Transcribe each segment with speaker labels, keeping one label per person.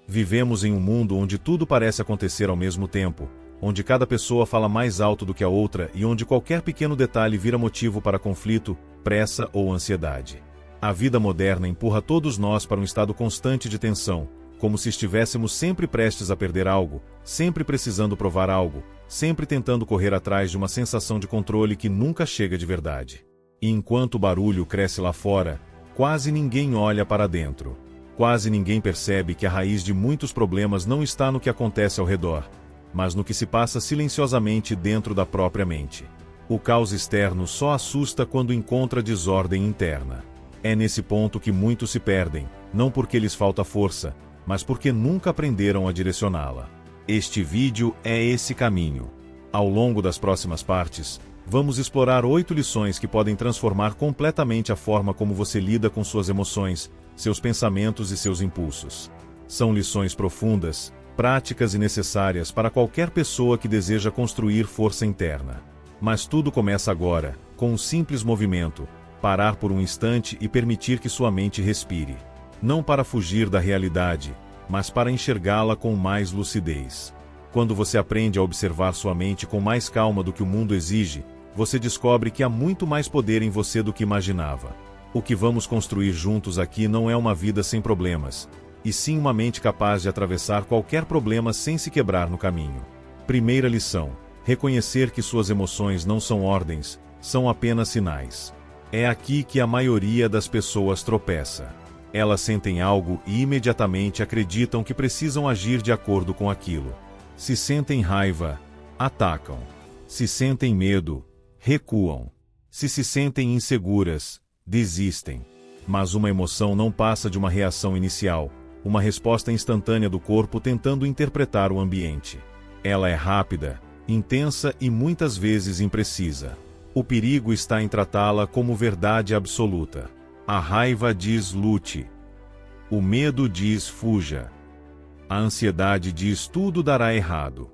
Speaker 1: Vivemos em um mundo onde tudo parece acontecer ao mesmo tempo, onde cada pessoa fala mais alto do que a outra e onde qualquer pequeno detalhe vira motivo para conflito, pressa ou ansiedade. A vida moderna empurra todos nós para um estado constante de tensão, como se estivéssemos sempre prestes a perder algo, sempre precisando provar algo, sempre tentando correr atrás de uma sensação de controle que nunca chega de verdade. E enquanto o barulho cresce lá fora, quase ninguém olha para dentro. Quase ninguém percebe que a raiz de muitos problemas não está no que acontece ao redor, mas no que se passa silenciosamente dentro da própria mente. O caos externo só assusta quando encontra desordem interna. É nesse ponto que muitos se perdem, não porque lhes falta força, mas porque nunca aprenderam a direcioná-la. Este vídeo é esse caminho. Ao longo das próximas partes, vamos explorar 8 lições que podem transformar completamente a forma como você lida com suas emoções, seus pensamentos e seus impulsos. São lições profundas, práticas e necessárias para qualquer pessoa que deseja construir força interna. Mas tudo começa agora, com um simples movimento: parar por um instante e permitir que sua mente respire. Não para fugir da realidade, mas para enxergá-la com mais lucidez. Quando você aprende a observar sua mente com mais calma do que o mundo exige, você descobre que há muito mais poder em você do que imaginava. O que vamos construir juntos aqui não é uma vida sem problemas, e sim uma mente capaz de atravessar qualquer problema sem se quebrar no caminho. Primeira lição: reconhecer que suas emoções não são ordens, são apenas sinais. É aqui que a maioria das pessoas tropeça. Elas sentem algo e imediatamente acreditam que precisam agir de acordo com aquilo. Se sentem raiva, atacam. Se sentem medo, recuam. Se sentem inseguras, desistem. Mas uma emoção não passa de uma reação inicial, uma resposta instantânea do corpo tentando interpretar o ambiente. Ela é rápida, intensa e muitas vezes imprecisa. O perigo está em tratá-la como verdade absoluta. A raiva diz lute. O medo diz fuja. A ansiedade diz tudo dará errado.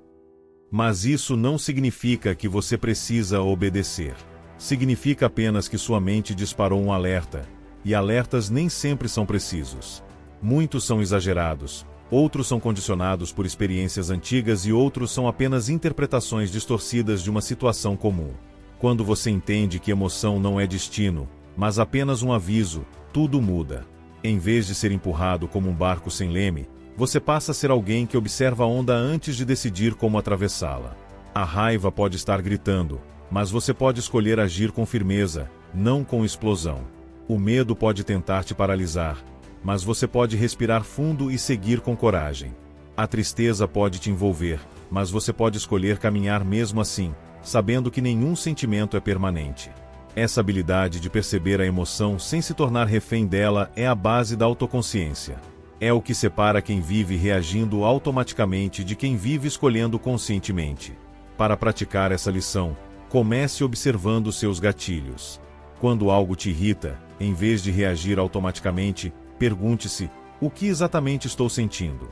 Speaker 1: Mas isso não significa que você precisa obedecer. Significa apenas que sua mente disparou um alerta, e alertas nem sempre são precisos. Muitos são exagerados, outros são condicionados por experiências antigas e outros são apenas interpretações distorcidas de uma situação comum. Quando você entende que emoção não é destino, mas apenas um aviso, tudo muda. Em vez de ser empurrado como um barco sem leme, você passa a ser alguém que observa a onda antes de decidir como atravessá-la. A raiva pode estar gritando, mas você pode escolher agir com firmeza, não com explosão. O medo pode tentar te paralisar, mas você pode respirar fundo e seguir com coragem. A tristeza pode te envolver, mas você pode escolher caminhar mesmo assim, sabendo que nenhum sentimento é permanente. Essa habilidade de perceber a emoção sem se tornar refém dela é a base da autoconsciência. É o que separa quem vive reagindo automaticamente de quem vive escolhendo conscientemente. Para praticar essa lição, comece observando seus gatilhos. Quando algo te irrita, em vez de reagir automaticamente, pergunte-se: o que exatamente estou sentindo?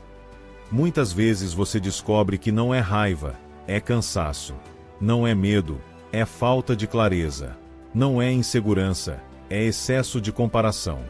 Speaker 1: Muitas vezes você descobre que não é raiva, é cansaço. Não é medo, é falta de clareza. Não é insegurança, é excesso de comparação.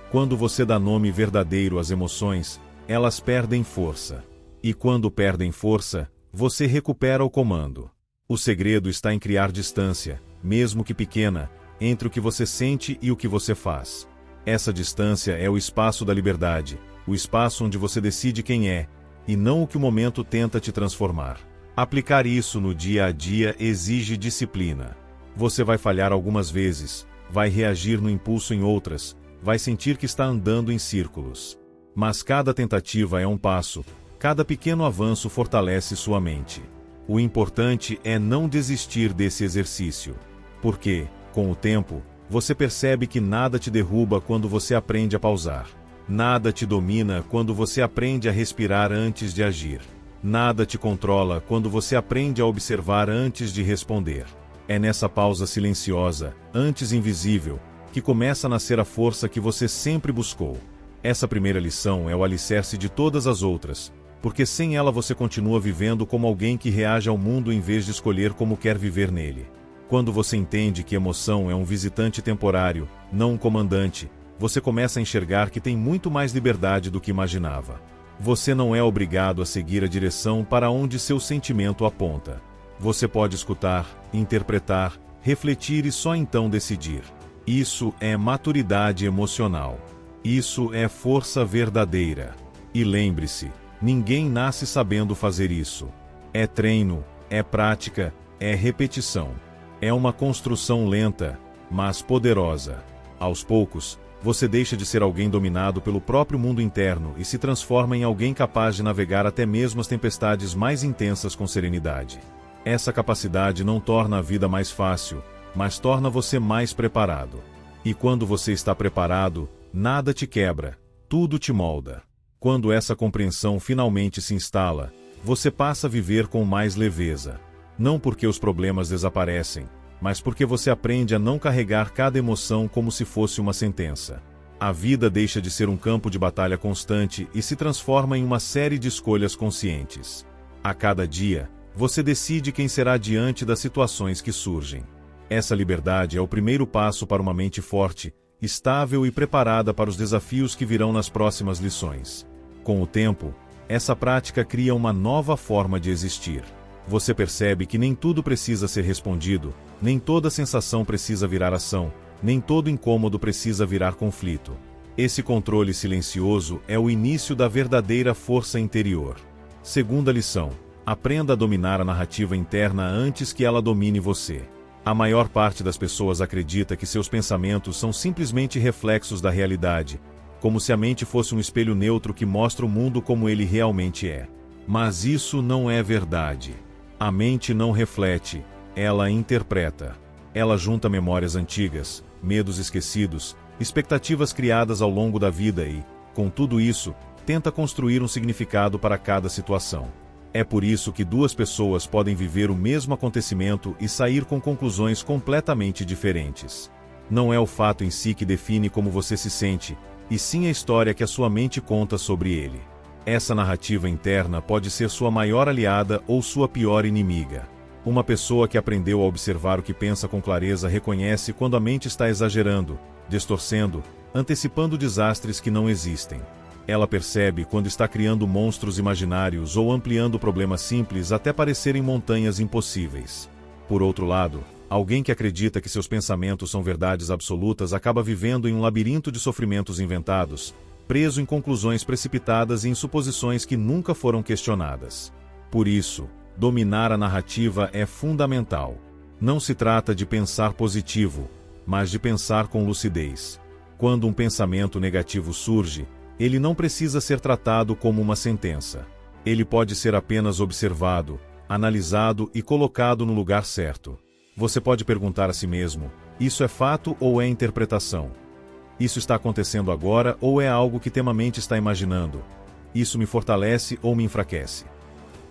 Speaker 1: Quando você dá nome verdadeiro às emoções, elas perdem força. E quando perdem força, você recupera o comando. O segredo está em criar distância, mesmo que pequena, entre o que você sente e o que você faz. Essa distância é o espaço da liberdade, o espaço onde você decide quem é, e não o que o momento tenta te transformar. Aplicar isso no dia a dia exige disciplina. Você vai falhar algumas vezes, vai reagir no impulso em outras, vai sentir que está andando em círculos. Mas cada tentativa é um passo, cada pequeno avanço fortalece sua mente. O importante é não desistir desse exercício. Porque, com o tempo, você percebe que nada te derruba quando você aprende a pausar. Nada te domina quando você aprende a respirar antes de agir. Nada te controla quando você aprende a observar antes de responder. É nessa pausa silenciosa, antes invisível, que começa a nascer a força que você sempre buscou. Essa primeira lição é o alicerce de todas as outras, porque sem ela você continua vivendo como alguém que reage ao mundo em vez de escolher como quer viver nele. Quando você entende que emoção é um visitante temporário, não um comandante, você começa a enxergar que tem muito mais liberdade do que imaginava. Você não é obrigado a seguir a direção para onde seu sentimento aponta. Você pode escutar, interpretar, refletir e só então decidir. Isso é maturidade emocional. Isso é força verdadeira. E lembre-se, ninguém nasce sabendo fazer isso. É treino, é prática, é repetição. É uma construção lenta, mas poderosa. Aos poucos, você deixa de ser alguém dominado pelo próprio mundo interno e se transforma em alguém capaz de navegar até mesmo as tempestades mais intensas com serenidade. Essa capacidade não torna a vida mais fácil, mas torna você mais preparado. E quando você está preparado, nada te quebra, tudo te molda. Quando essa compreensão finalmente se instala, você passa a viver com mais leveza. Não porque os problemas desaparecem, mas porque você aprende a não carregar cada emoção como se fosse uma sentença. A vida deixa de ser um campo de batalha constante e se transforma em uma série de escolhas conscientes. A cada dia, você decide quem será diante das situações que surgem. Essa liberdade é o primeiro passo para uma mente forte, estável e preparada para os desafios que virão nas próximas lições. Com o tempo, essa prática cria uma nova forma de existir. Você percebe que nem tudo precisa ser respondido, nem toda sensação precisa virar ação, nem todo incômodo precisa virar conflito. Esse controle silencioso é o início da verdadeira força interior. Segunda lição: aprenda a dominar a narrativa interna antes que ela domine você. A maior parte das pessoas acredita que seus pensamentos são simplesmente reflexos da realidade, como se a mente fosse um espelho neutro que mostra o mundo como ele realmente é. Mas isso não é verdade. A mente não reflete, ela interpreta. Ela junta memórias antigas, medos esquecidos, expectativas criadas ao longo da vida e, com tudo isso, tenta construir um significado para cada situação. É por isso que duas pessoas podem viver o mesmo acontecimento e sair com conclusões completamente diferentes. Não é o fato em si que define como você se sente, e sim a história que a sua mente conta sobre ele. Essa narrativa interna pode ser sua maior aliada ou sua pior inimiga. Uma pessoa que aprendeu a observar o que pensa com clareza reconhece quando a mente está exagerando, distorcendo, antecipando desastres que não existem. Ela percebe quando está criando monstros imaginários ou ampliando problemas simples até parecerem montanhas impossíveis. Por outro lado, alguém que acredita que seus pensamentos são verdades absolutas acaba vivendo em um labirinto de sofrimentos inventados, preso em conclusões precipitadas e em suposições que nunca foram questionadas. Por isso, dominar a narrativa é fundamental. Não se trata de pensar positivo, mas de pensar com lucidez. Quando um pensamento negativo surge, ele não precisa ser tratado como uma sentença. Ele pode ser apenas observado, analisado e colocado no lugar certo. Você pode perguntar a si mesmo: isso é fato ou é interpretação? Isso está acontecendo agora ou é algo que temamente está imaginando? Isso me fortalece ou me enfraquece?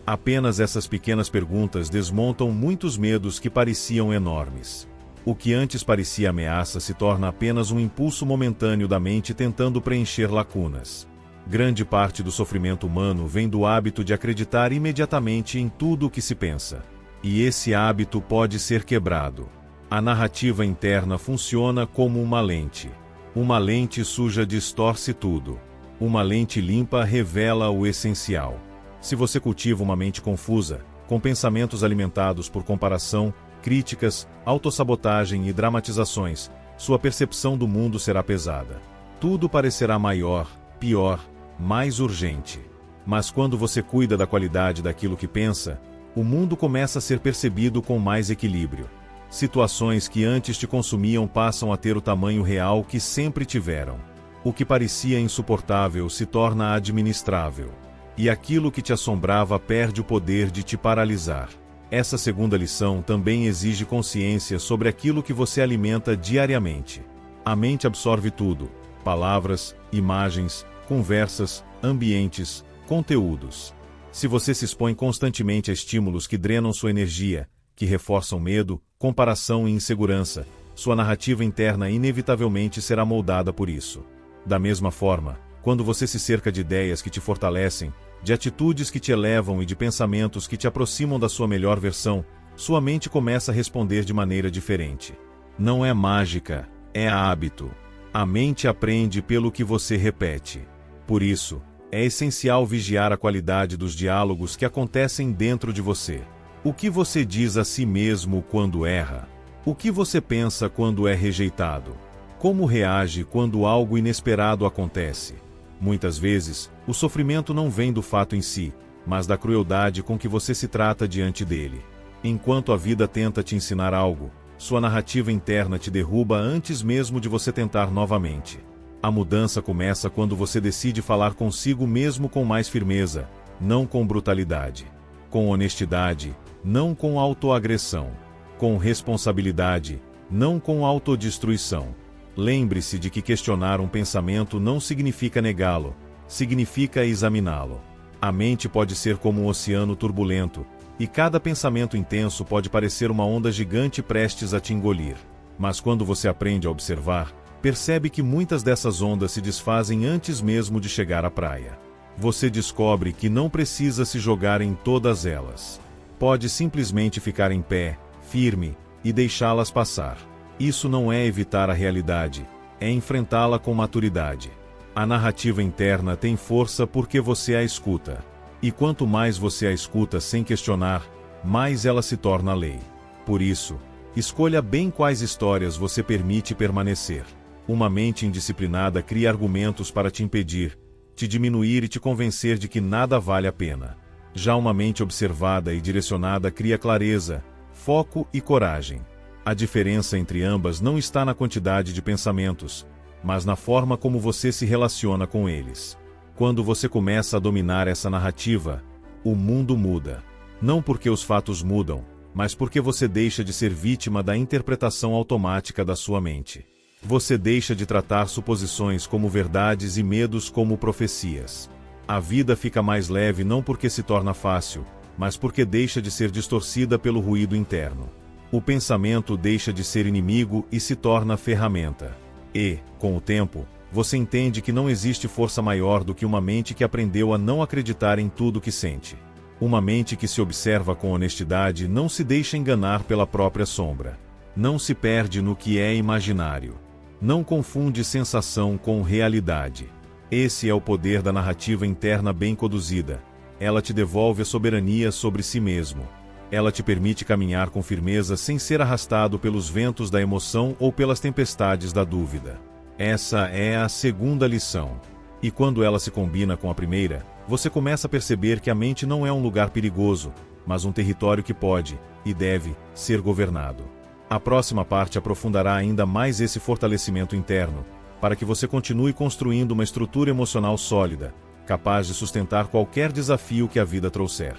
Speaker 1: Apenas essas pequenas perguntas desmontam muitos medos que pareciam enormes. O que antes parecia ameaça se torna apenas um impulso momentâneo da mente tentando preencher lacunas. Grande parte do sofrimento humano vem do hábito de acreditar imediatamente em tudo o que se pensa. E esse hábito pode ser quebrado. A narrativa interna funciona como uma lente. Uma lente suja distorce tudo. Uma lente limpa revela o essencial. Se você cultiva uma mente confusa, com pensamentos alimentados por comparação, críticas, autossabotagem e dramatizações, sua percepção do mundo será pesada. Tudo parecerá maior, pior, mais urgente. Mas quando você cuida da qualidade daquilo que pensa, o mundo começa a ser percebido com mais equilíbrio. Situações que antes te consumiam passam a ter o tamanho real que sempre tiveram. O que parecia insuportável se torna administrável. E aquilo que te assombrava perde o poder de te paralisar. Essa segunda lição também exige consciência sobre aquilo que você alimenta diariamente. A mente absorve tudo: palavras, imagens, conversas, ambientes, conteúdos. Se você se expõe constantemente a estímulos que drenam sua energia, que reforçam medo, comparação e insegurança, sua narrativa interna inevitavelmente será moldada por isso. Da mesma forma, quando você se cerca de ideias que te fortalecem, de atitudes que te elevam e de pensamentos que te aproximam da sua melhor versão, sua mente começa a responder de maneira diferente. Não é mágica, é hábito. A mente aprende pelo que você repete. Por isso, É essencial vigiar a qualidade dos diálogos que acontecem dentro de você. O que você diz a si mesmo quando erra? O que você pensa quando é rejeitado? Como reage quando algo inesperado acontece? Muitas vezes, o sofrimento não vem do fato em si, mas da crueldade com que você se trata diante dele. Enquanto a vida tenta te ensinar algo, sua narrativa interna te derruba antes mesmo de você tentar novamente. A mudança começa quando você decide falar consigo mesmo com mais firmeza, não com brutalidade. Com honestidade, não com autoagressão. Com responsabilidade, não com autodestruição. Lembre-se de que questionar um pensamento não significa negá-lo, significa examiná-lo. A mente pode ser como um oceano turbulento, e cada pensamento intenso pode parecer uma onda gigante prestes a te engolir. Mas quando você aprende a observar, percebe que muitas dessas ondas se desfazem antes mesmo de chegar à praia. Você descobre que não precisa se jogar em todas elas. Pode simplesmente ficar em pé, firme, e deixá-las passar. Isso não é evitar a realidade, é enfrentá-la com maturidade. A narrativa interna tem força porque você a escuta. E quanto mais você a escuta sem questionar, mais ela se torna lei. Por isso, escolha bem quais histórias você permite permanecer. Uma mente indisciplinada cria argumentos para te impedir, te diminuir e te convencer de que nada vale a pena. Já uma mente observada e direcionada cria clareza, foco e coragem. A diferença entre ambas não está na quantidade de pensamentos, mas na forma como você se relaciona com eles. Quando você começa a dominar essa narrativa, o mundo muda. Não porque os fatos mudam, mas porque você deixa de ser vítima da interpretação automática da sua mente. Você deixa de tratar suposições como verdades e medos como profecias. A vida fica mais leve não porque se torna fácil, mas porque deixa de ser distorcida pelo ruído interno. O pensamento deixa de ser inimigo e se torna ferramenta. E, com o tempo, você entende que não existe força maior do que uma mente que aprendeu a não acreditar em tudo que sente. Uma mente que se observa com honestidade não se deixa enganar pela própria sombra. Não se perde no que é imaginário. Não confunde sensação com realidade. Esse é o poder da narrativa interna bem conduzida. Ela te devolve a soberania sobre si mesmo. Ela te permite caminhar com firmeza sem ser arrastado pelos ventos da emoção ou pelas tempestades da dúvida. Essa é a segunda lição. E quando ela se combina com a primeira, você começa a perceber que a mente não é um lugar perigoso, mas um território que pode, e deve, ser governado. A próxima parte aprofundará ainda mais esse fortalecimento interno, para que você continue construindo uma estrutura emocional sólida, capaz de sustentar qualquer desafio que a vida trouxer.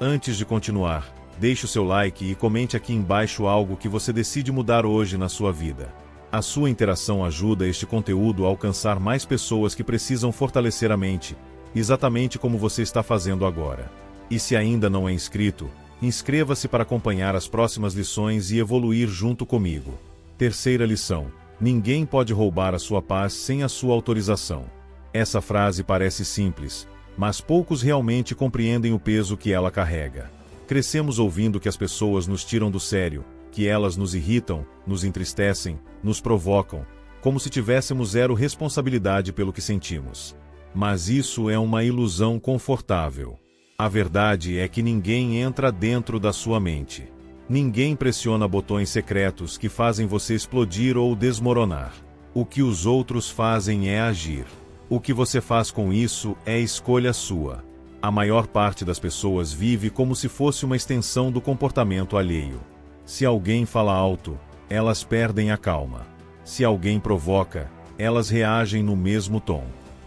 Speaker 1: Antes de continuar, deixe o seu like e comente aqui embaixo algo que você decide mudar hoje na sua vida. A sua interação ajuda este conteúdo a alcançar mais pessoas que precisam fortalecer a mente, exatamente como você está fazendo agora. E se ainda não é inscrito, inscreva-se para acompanhar as próximas lições e evoluir junto comigo. Terceira lição: ninguém pode roubar a sua paz sem a sua autorização. Essa frase parece simples, mas poucos realmente compreendem o peso que ela carrega. Crescemos ouvindo que as pessoas nos tiram do sério, que elas nos irritam, nos entristecem, nos provocam, como se tivéssemos zero responsabilidade pelo que sentimos. Mas isso é uma ilusão confortável. A verdade é que ninguém entra dentro da sua mente. Ninguém pressiona botões secretos que fazem você explodir ou desmoronar. O que os outros fazem é agir. O que você faz com isso é escolha sua. A maior parte das pessoas vive como se fosse uma extensão do comportamento alheio. Se alguém fala alto, elas perdem a calma. Se alguém provoca, elas reagem no mesmo tom.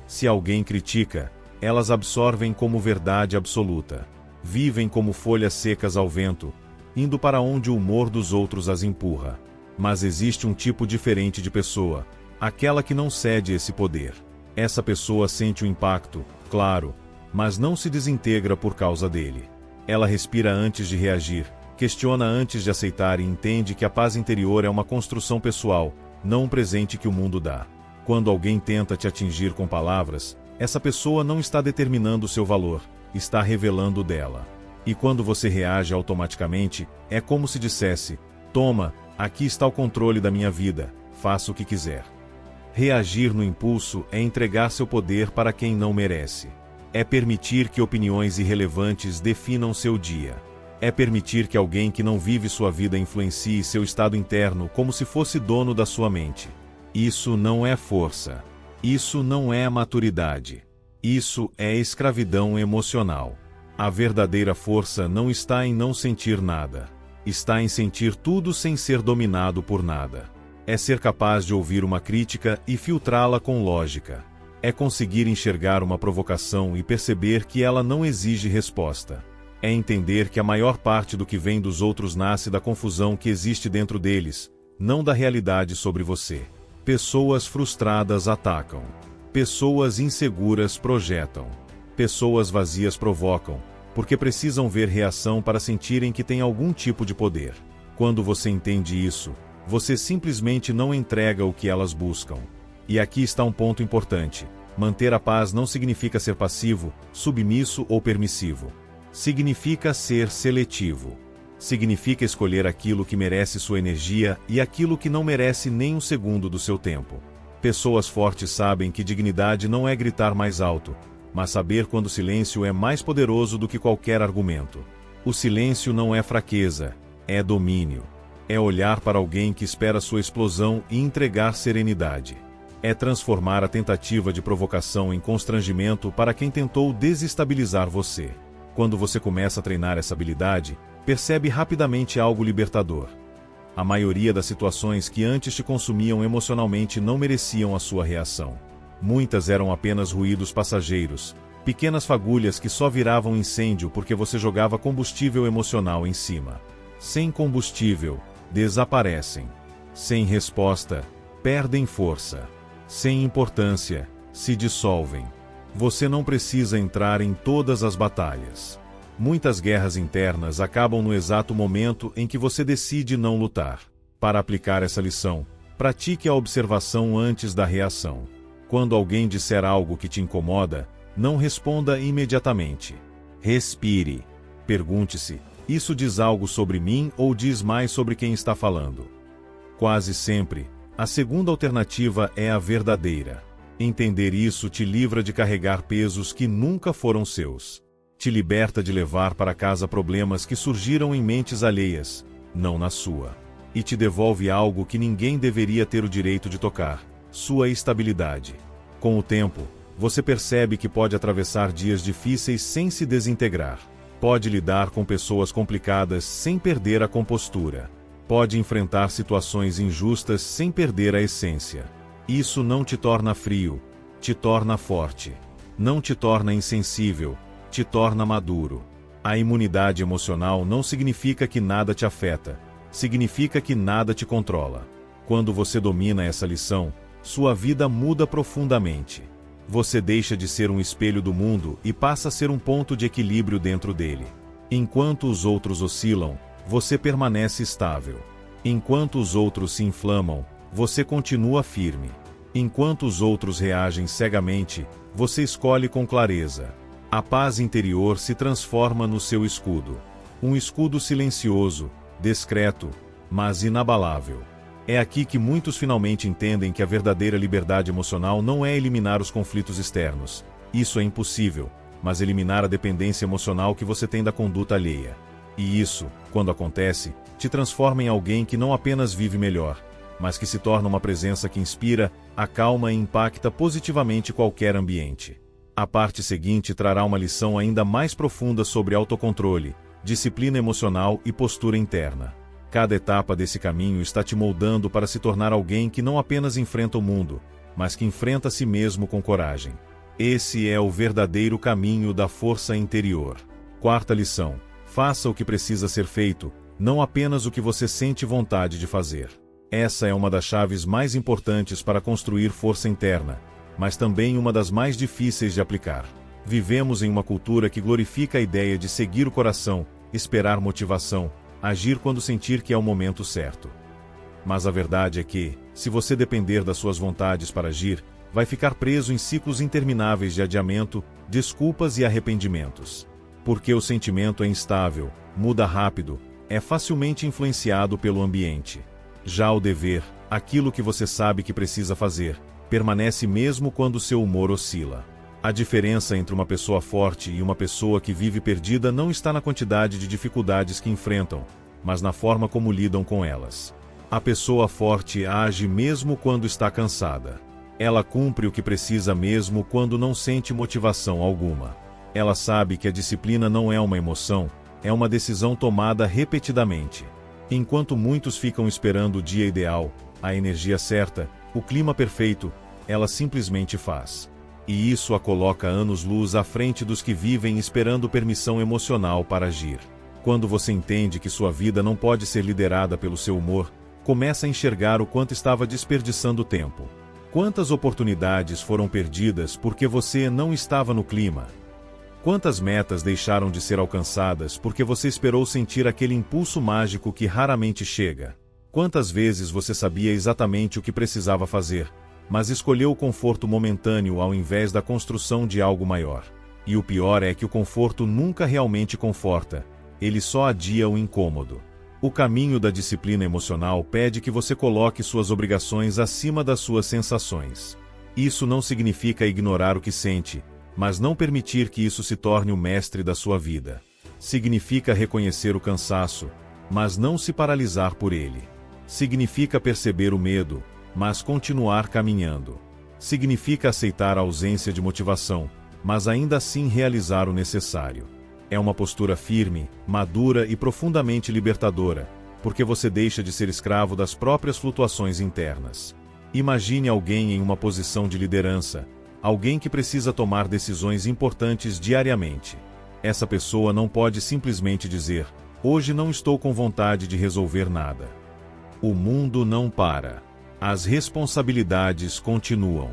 Speaker 1: Se alguém critica, elas absorvem como verdade absoluta. Vivem como folhas secas ao vento, indo para onde o humor dos outros as empurra. Mas existe um tipo diferente de pessoa, aquela que não cede esse poder. Essa pessoa sente o impacto, claro, mas não se desintegra por causa dele. Ela respira antes de reagir, questiona antes de aceitar e entende que a paz interior é uma construção pessoal, não um presente que o mundo dá. Quando alguém tenta te atingir com palavras, essa pessoa não está determinando seu valor, está revelando o dela. E quando você reage automaticamente, é como se dissesse: toma, aqui está o controle da minha vida, faça o que quiser. Reagir no impulso é entregar seu poder para quem não merece. É permitir que opiniões irrelevantes definam seu dia. É permitir que alguém que não vive sua vida influencie seu estado interno como se fosse dono da sua mente. Isso não é força. Isso não é maturidade. Isso é escravidão emocional. A verdadeira força não está em não sentir nada. Está em sentir tudo sem ser dominado por nada. É ser capaz de ouvir uma crítica e filtrá-la com lógica. É conseguir enxergar uma provocação e perceber que ela não exige resposta. É entender que a maior parte do que vem dos outros nasce da confusão que existe dentro deles, não da realidade sobre você. Pessoas frustradas atacam. Pessoas inseguras projetam. Pessoas vazias provocam, porque precisam ver reação para sentirem que têm algum tipo de poder. Quando você entende isso, você simplesmente não entrega o que elas buscam. E aqui está um ponto importante. Manter a paz não significa ser passivo, submisso ou permissivo. Significa ser seletivo. Significa escolher aquilo que merece sua energia e aquilo que não merece nem um segundo do seu tempo. Pessoas fortes sabem que dignidade não é gritar mais alto, mas saber quando o silêncio é mais poderoso do que qualquer argumento. O silêncio não é fraqueza, é domínio. É olhar para alguém que espera sua explosão e entregar serenidade. É transformar a tentativa de provocação em constrangimento para quem tentou desestabilizar você. Quando você começa a treinar essa habilidade, percebe rapidamente algo libertador. A maioria das situações que antes te consumiam emocionalmente não mereciam a sua reação. Muitas eram apenas ruídos passageiros, pequenas fagulhas que só viravam incêndio porque você jogava combustível emocional em cima. Sem combustível, desaparecem. Sem resposta, perdem força. Sem importância, se dissolvem. Você não precisa entrar em todas as batalhas. Muitas guerras internas acabam no exato momento em que você decide não lutar. Para aplicar essa lição, pratique a observação antes da reação. Quando alguém disser algo que te incomoda, não responda imediatamente. Respire. Pergunte-se: isso diz algo sobre mim ou diz mais sobre quem está falando? Quase sempre, a segunda alternativa é a verdadeira. Entender isso te livra de carregar pesos que nunca foram seus. Te liberta de levar para casa problemas que surgiram em mentes alheias, não na sua. E te devolve algo que ninguém deveria ter o direito de tocar: sua estabilidade. Com o tempo, você percebe que pode atravessar dias difíceis sem se desintegrar. Pode lidar com pessoas complicadas sem perder a compostura. Pode enfrentar situações injustas sem perder a essência. Isso não te torna frio, te torna forte. Não te torna insensível, te torna maduro. A imunidade emocional não significa que nada te afeta, significa que nada te controla. Quando você domina essa lição, sua vida muda profundamente. Você deixa de ser um espelho do mundo e passa a ser um ponto de equilíbrio dentro dele. Enquanto os outros oscilam, você permanece estável. Enquanto os outros se inflamam, você continua firme. Enquanto os outros reagem cegamente, você escolhe com clareza. A paz interior se transforma no seu escudo. Um escudo silencioso, discreto, mas inabalável. É aqui que muitos finalmente entendem que a verdadeira liberdade emocional não é eliminar os conflitos externos. Isso é impossível, mas eliminar a dependência emocional que você tem da conduta alheia. E isso, quando acontece, te transforma em alguém que não apenas vive melhor, mas que se torna uma presença que inspira, acalma e impacta positivamente qualquer ambiente. A parte seguinte trará uma lição ainda mais profunda sobre autocontrole, disciplina emocional e postura interna. Cada etapa desse caminho está te moldando para se tornar alguém que não apenas enfrenta o mundo, mas que enfrenta a si mesmo com coragem. Esse é o verdadeiro caminho da força interior. Quarta lição: faça o que precisa ser feito, não apenas o que você sente vontade de fazer. Essa é uma das chaves mais importantes para construir força interna, mas também uma das mais difíceis de aplicar. Vivemos em uma cultura que glorifica a ideia de seguir o coração, esperar motivação, agir quando sentir que é o momento certo. Mas a verdade é que, se você depender das suas vontades para agir, vai ficar preso em ciclos intermináveis de adiamento, desculpas e arrependimentos. Porque o sentimento é instável, muda rápido, é facilmente influenciado pelo ambiente. Já o dever, aquilo que você sabe que precisa fazer, permanece mesmo quando seu humor oscila. A diferença entre uma pessoa forte e uma pessoa que vive perdida não está na quantidade de dificuldades que enfrentam, mas na forma como lidam com elas. A pessoa forte age mesmo quando está cansada. Ela cumpre o que precisa mesmo quando não sente motivação alguma. Ela sabe que a disciplina não é uma emoção, é uma decisão tomada repetidamente. Enquanto muitos ficam esperando o dia ideal, a energia certa, o clima perfeito, ela simplesmente faz. E isso a coloca anos-luz à frente dos que vivem esperando permissão emocional para agir. Quando você entende que sua vida não pode ser liderada pelo seu humor, começa a enxergar o quanto estava desperdiçando tempo. Quantas oportunidades foram perdidas porque você não estava no clima? Quantas metas deixaram de ser alcançadas porque você esperou sentir aquele impulso mágico que raramente chega? Quantas vezes você sabia exatamente o que precisava fazer, mas escolheu o conforto momentâneo ao invés da construção de algo maior? E o pior é que o conforto nunca realmente conforta, ele só adia o incômodo. O caminho da disciplina emocional pede que você coloque suas obrigações acima das suas sensações. Isso não significa ignorar o que sente, mas não permitir que isso se torne o mestre da sua vida. Significa reconhecer o cansaço, mas não se paralisar por ele. Significa perceber o medo, mas continuar caminhando. Significa aceitar a ausência de motivação, mas ainda assim realizar o necessário. É uma postura firme, madura e profundamente libertadora, porque você deixa de ser escravo das próprias flutuações internas. Imagine alguém em uma posição de liderança, alguém que precisa tomar decisões importantes diariamente. Essa pessoa não pode simplesmente dizer: hoje não estou com vontade de resolver nada. O mundo não para. As responsabilidades continuam.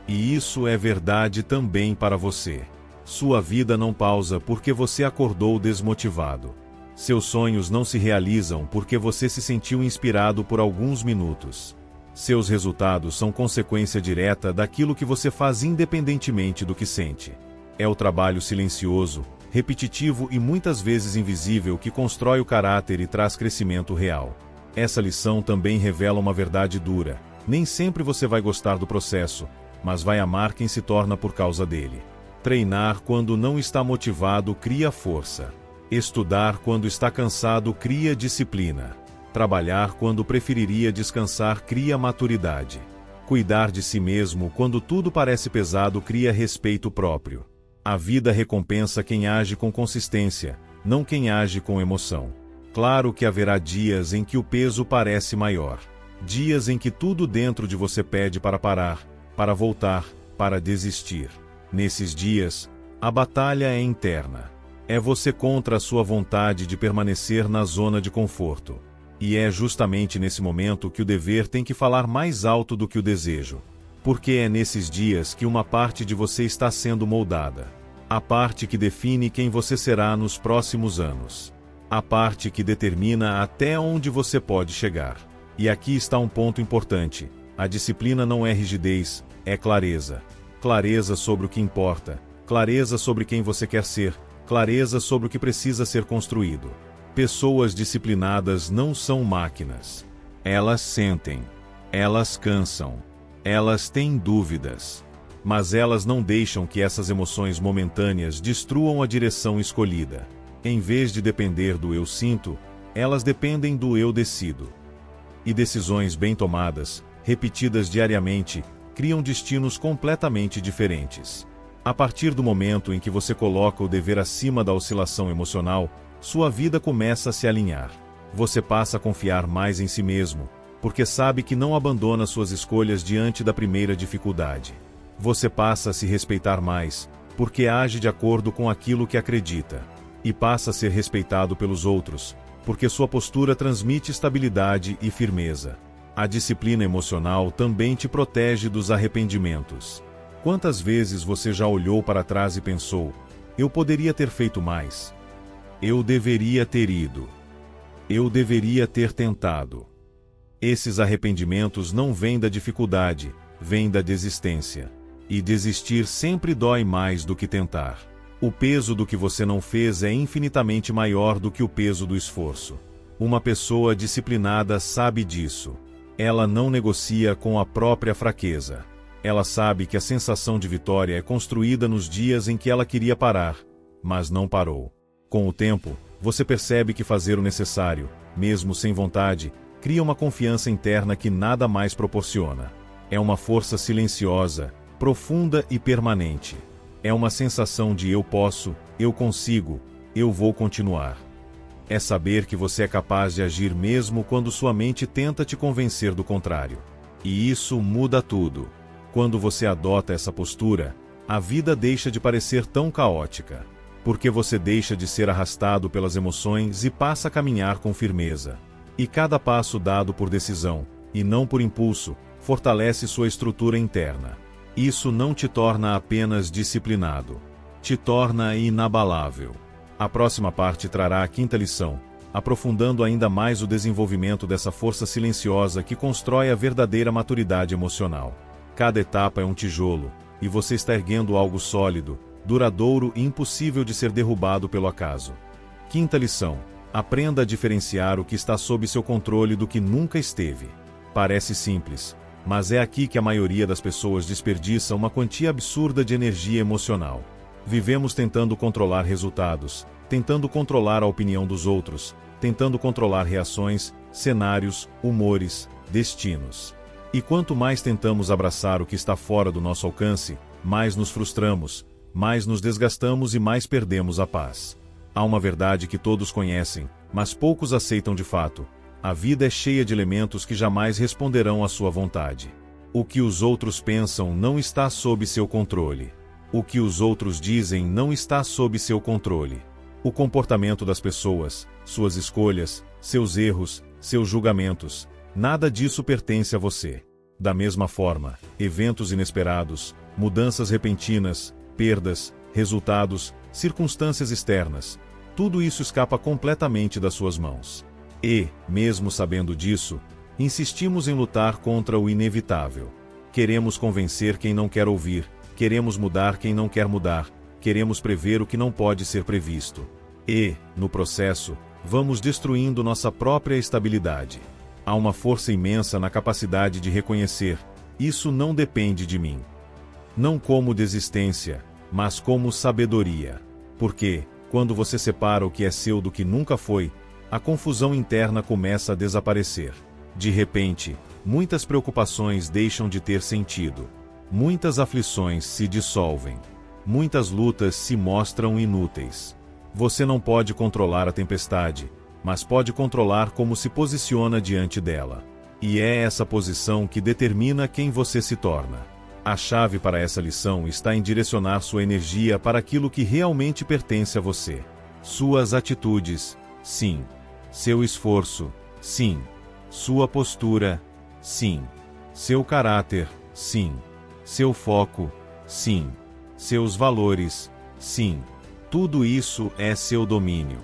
Speaker 1: E isso é verdade também para você. Sua vida não pausa porque você acordou desmotivado. Seus sonhos não se realizam porque você se sentiu inspirado por alguns minutos. Seus resultados são consequência direta daquilo que você faz independentemente do que sente. É o trabalho silencioso, repetitivo e muitas vezes invisível que constrói o caráter e traz crescimento real. Essa lição também revela uma verdade dura. Nem sempre você vai gostar do processo, mas vai amar quem se torna por causa dele. Treinar quando não está motivado cria força. Estudar quando está cansado cria disciplina. Trabalhar quando preferiria descansar cria maturidade. Cuidar de si mesmo quando tudo parece pesado cria respeito próprio. A vida recompensa quem age com consistência, não quem age com emoção. Claro que haverá dias em que o peso parece maior. Dias em que tudo dentro de você pede para parar, para voltar, para desistir. Nesses dias, a batalha é interna. É você contra a sua vontade de permanecer na zona de conforto. E é justamente nesse momento que o dever tem que falar mais alto do que o desejo. Porque é nesses dias que uma parte de você está sendo moldada. A parte que define quem você será nos próximos anos. A parte que determina até onde você pode chegar. E aqui está um ponto importante. A disciplina não é rigidez, é clareza. Clareza sobre o que importa. Clareza sobre quem você quer ser. Clareza sobre o que precisa ser construído. Pessoas disciplinadas não são máquinas. Elas sentem. Elas cansam. Elas têm dúvidas. Mas elas não deixam que essas emoções momentâneas destruam a direção escolhida. Em vez de depender do eu sinto, elas dependem do eu decido. E decisões bem tomadas, repetidas diariamente, criam destinos completamente diferentes. A partir do momento em que você coloca o dever acima da oscilação emocional, sua vida começa a se alinhar. Você passa a confiar mais em si mesmo, porque sabe que não abandona suas escolhas diante da primeira dificuldade. Você passa a se respeitar mais, porque age de acordo com aquilo que acredita. E passa a ser respeitado pelos outros, porque sua postura transmite estabilidade e firmeza. A disciplina emocional também te protege dos arrependimentos. Quantas vezes você já olhou para trás e pensou: eu poderia ter feito mais? Eu deveria ter ido. Eu deveria ter tentado. Esses arrependimentos não vêm da dificuldade, vêm da desistência. E desistir sempre dói mais do que tentar. O peso do que você não fez é infinitamente maior do que o peso do esforço. Uma pessoa disciplinada sabe disso. Ela não negocia com a própria fraqueza. Ela sabe que a sensação de vitória é construída nos dias em que ela queria parar, mas não parou. Com o tempo, você percebe que fazer o necessário, mesmo sem vontade, cria uma confiança interna que nada mais proporciona. É uma força silenciosa, profunda e permanente. É uma sensação de eu posso, eu consigo, eu vou continuar. É saber que você é capaz de agir mesmo quando sua mente tenta te convencer do contrário. E isso muda tudo. Quando você adota essa postura, a vida deixa de parecer tão caótica. Porque você deixa de ser arrastado pelas emoções e passa a caminhar com firmeza. E cada passo dado por decisão, e não por impulso, fortalece sua estrutura interna. Isso não te torna apenas disciplinado. Te torna inabalável. A próxima parte trará a quinta lição, aprofundando ainda mais o desenvolvimento dessa força silenciosa que constrói a verdadeira maturidade emocional. Cada etapa é um tijolo, e você está erguendo algo sólido, duradouro e impossível de ser derrubado pelo acaso. Quinta lição: aprenda a diferenciar o que está sob seu controle do que nunca esteve. Parece simples, mas é aqui que a maioria das pessoas desperdiça uma quantia absurda de energia emocional. Vivemos tentando controlar resultados, tentando controlar a opinião dos outros, tentando controlar reações, cenários, humores, destinos. E quanto mais tentamos abraçar o que está fora do nosso alcance, mais nos frustramos, mais nos desgastamos e mais perdemos a paz. Há uma verdade que todos conhecem, mas poucos aceitam de fato. A vida é cheia de elementos que jamais responderão à sua vontade. O que os outros pensam não está sob seu controle. O que os outros dizem não está sob seu controle. O comportamento das pessoas, suas escolhas, seus erros, seus julgamentos, nada disso pertence a você. Da mesma forma, eventos inesperados, mudanças repentinas, perdas, resultados, circunstâncias externas, tudo isso escapa completamente das suas mãos. E, mesmo sabendo disso, insistimos em lutar contra o inevitável. Queremos convencer quem não quer ouvir, queremos mudar quem não quer mudar, queremos prever o que não pode ser previsto. E, no processo, vamos destruindo nossa própria estabilidade. Há uma força imensa na capacidade de reconhecer: isso não depende de mim. Não como desistência, mas como sabedoria. Porque, quando você separa o que é seu do que nunca foi, a confusão interna começa a desaparecer. De repente, muitas preocupações deixam de ter sentido. Muitas aflições se dissolvem. Muitas lutas se mostram inúteis. Você não pode controlar a tempestade, mas pode controlar como se posiciona diante dela. E é essa posição que determina quem você se torna. A chave para essa lição está em direcionar sua energia para aquilo que realmente pertence a você. Suas atitudes, sim. Seu esforço, sim. Sua postura, sim. Seu caráter, sim. Seu foco, sim. Seus valores, sim. Tudo isso é seu domínio.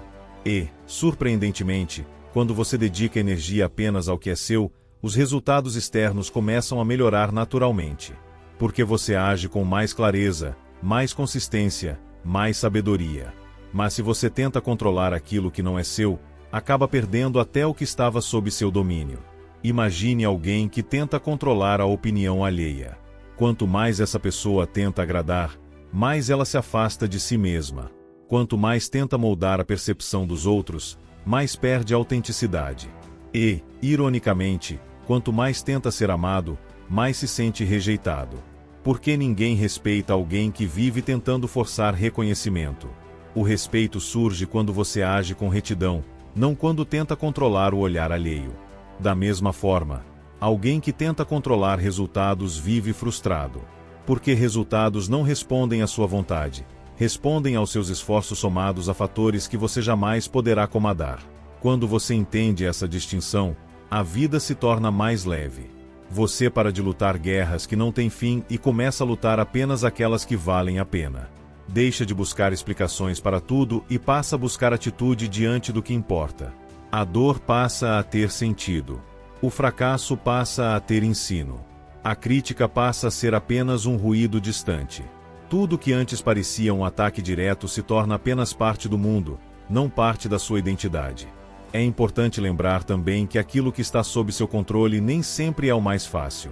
Speaker 1: E, surpreendentemente, quando você dedica energia apenas ao que é seu, os resultados externos começam a melhorar naturalmente. Porque você age com mais clareza, mais consistência, mais sabedoria. Mas se você tenta controlar aquilo que não é seu, acaba perdendo até o que estava sob seu domínio. Imagine alguém que tenta controlar a opinião alheia. Quanto mais essa pessoa tenta agradar, mais ela se afasta de si mesma. Quanto mais tenta moldar a percepção dos outros, mais perde a autenticidade. E, ironicamente, quanto mais tenta ser amado, mais se sente rejeitado. Porque ninguém respeita alguém que vive tentando forçar reconhecimento. O respeito surge quando você age com retidão, não quando tenta controlar o olhar alheio. Da mesma forma, alguém que tenta controlar resultados vive frustrado. Porque resultados não respondem à sua vontade. Respondem aos seus esforços somados a fatores que você jamais poderá comandar. Quando você entende essa distinção, a vida se torna mais leve. Você para de lutar guerras que não têm fim e começa a lutar apenas aquelas que valem a pena. Deixa de buscar explicações para tudo e passa a buscar atitude diante do que importa. A dor passa a ter sentido. O fracasso passa a ter ensino. A crítica passa a ser apenas um ruído distante. Tudo que antes parecia um ataque direto se torna apenas parte do mundo, não parte da sua identidade. É importante lembrar também que aquilo que está sob seu controle nem sempre é o mais fácil.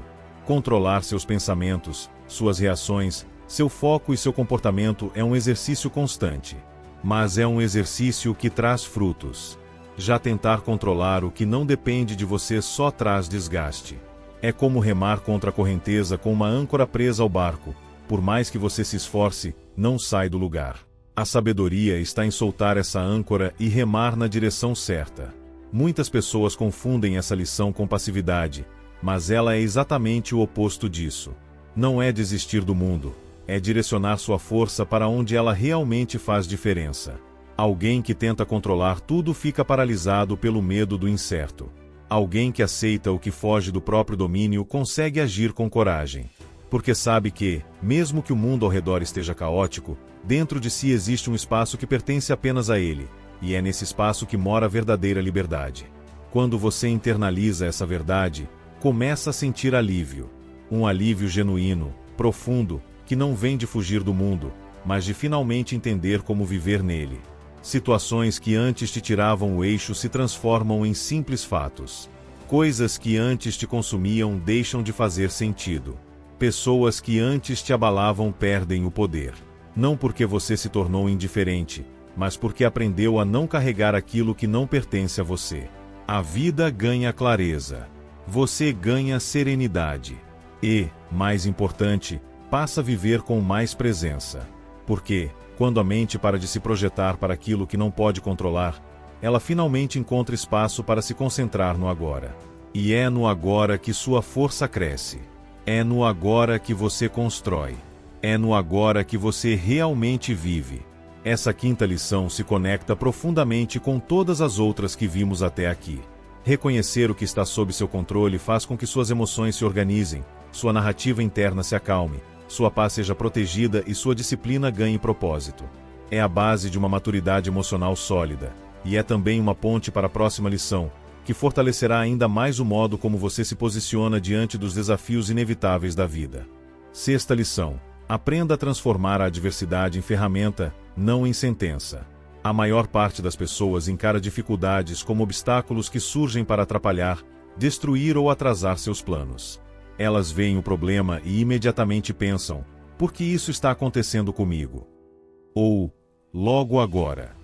Speaker 1: Controlar seus pensamentos, suas reações, seu foco e seu comportamento é um exercício constante. Mas é um exercício que traz frutos. Já tentar controlar o que não depende de você só traz desgaste. É como remar contra a correnteza com uma âncora presa ao barco. Por mais que você se esforce, não sai do lugar. A sabedoria está em soltar essa âncora e remar na direção certa. Muitas pessoas confundem essa lição com passividade, mas ela é exatamente o oposto disso. Não é desistir do mundo, é direcionar sua força para onde ela realmente faz diferença. Alguém que tenta controlar tudo fica paralisado pelo medo do incerto. Alguém que aceita o que foge do próprio domínio consegue agir com coragem. Porque sabe que, mesmo que o mundo ao redor esteja caótico, dentro de si existe um espaço que pertence apenas a ele, e é nesse espaço que mora a verdadeira liberdade. Quando você internaliza essa verdade, começa a sentir alívio. Um alívio genuíno, profundo, que não vem de fugir do mundo, mas de finalmente entender como viver nele. Situações que antes te tiravam o eixo se transformam em simples fatos. Coisas que antes te consumiam deixam de fazer sentido. Pessoas que antes te abalavam perdem o poder. Não porque você se tornou indiferente, mas porque aprendeu a não carregar aquilo que não pertence a você. A vida ganha clareza. Você ganha serenidade. E, mais importante, passa a viver com mais presença. Porque, quando a mente para de se projetar para aquilo que não pode controlar, ela finalmente encontra espaço para se concentrar no agora. E é no agora que sua força cresce. É no agora que você constrói. É no agora que você realmente vive. Essa quinta lição se conecta profundamente com todas as outras que vimos até aqui. Reconhecer o que está sob seu controle faz com que suas emoções se organizem, sua narrativa interna se acalme, sua paz seja protegida e sua disciplina ganhe propósito. É a base de uma maturidade emocional sólida, e é também uma ponte para a próxima lição, que fortalecerá ainda mais o modo como você se posiciona diante dos desafios inevitáveis da vida. Sexta lição: aprenda a transformar a adversidade em ferramenta, não em sentença. A maior parte das pessoas encara dificuldades como obstáculos que surgem para atrapalhar, destruir ou atrasar seus planos. Elas veem o problema e imediatamente pensam: por que isso está acontecendo comigo? Ou, logo agora.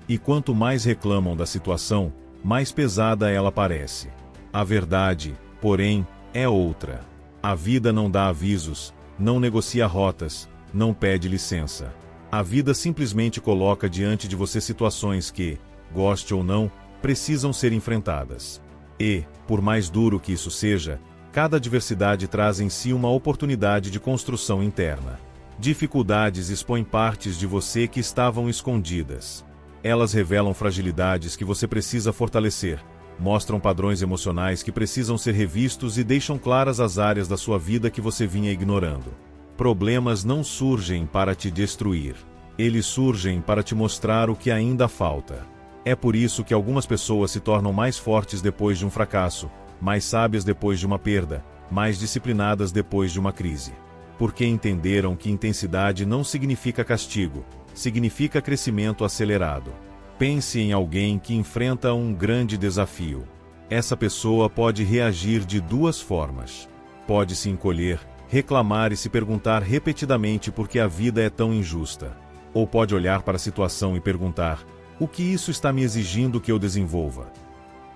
Speaker 1: E quanto mais reclamam da situação, mais pesada ela parece. A verdade, porém, é outra. A vida não dá avisos, não negocia rotas, não pede licença. A vida simplesmente coloca diante de você situações que, goste ou não, precisam ser enfrentadas. E, por mais duro que isso seja, cada adversidade traz em si uma oportunidade de construção interna. Dificuldades expõem partes de você que estavam escondidas. Elas revelam fragilidades que você precisa fortalecer, mostram padrões emocionais que precisam ser revistos e deixam claras as áreas da sua vida que você vinha ignorando. Problemas não surgem para te destruir. Eles surgem para te mostrar o que ainda falta. É por isso que algumas pessoas se tornam mais fortes depois de um fracasso, mais sábias depois de uma perda, mais disciplinadas depois de uma crise. Porque entenderam que intensidade não significa castigo, significa crescimento acelerado. Pense em alguém que enfrenta um grande desafio. Essa pessoa pode reagir de duas formas. Pode se encolher, reclamar e se perguntar repetidamente por que a vida é tão injusta. Ou pode olhar para a situação e perguntar: o que isso está me exigindo que eu desenvolva?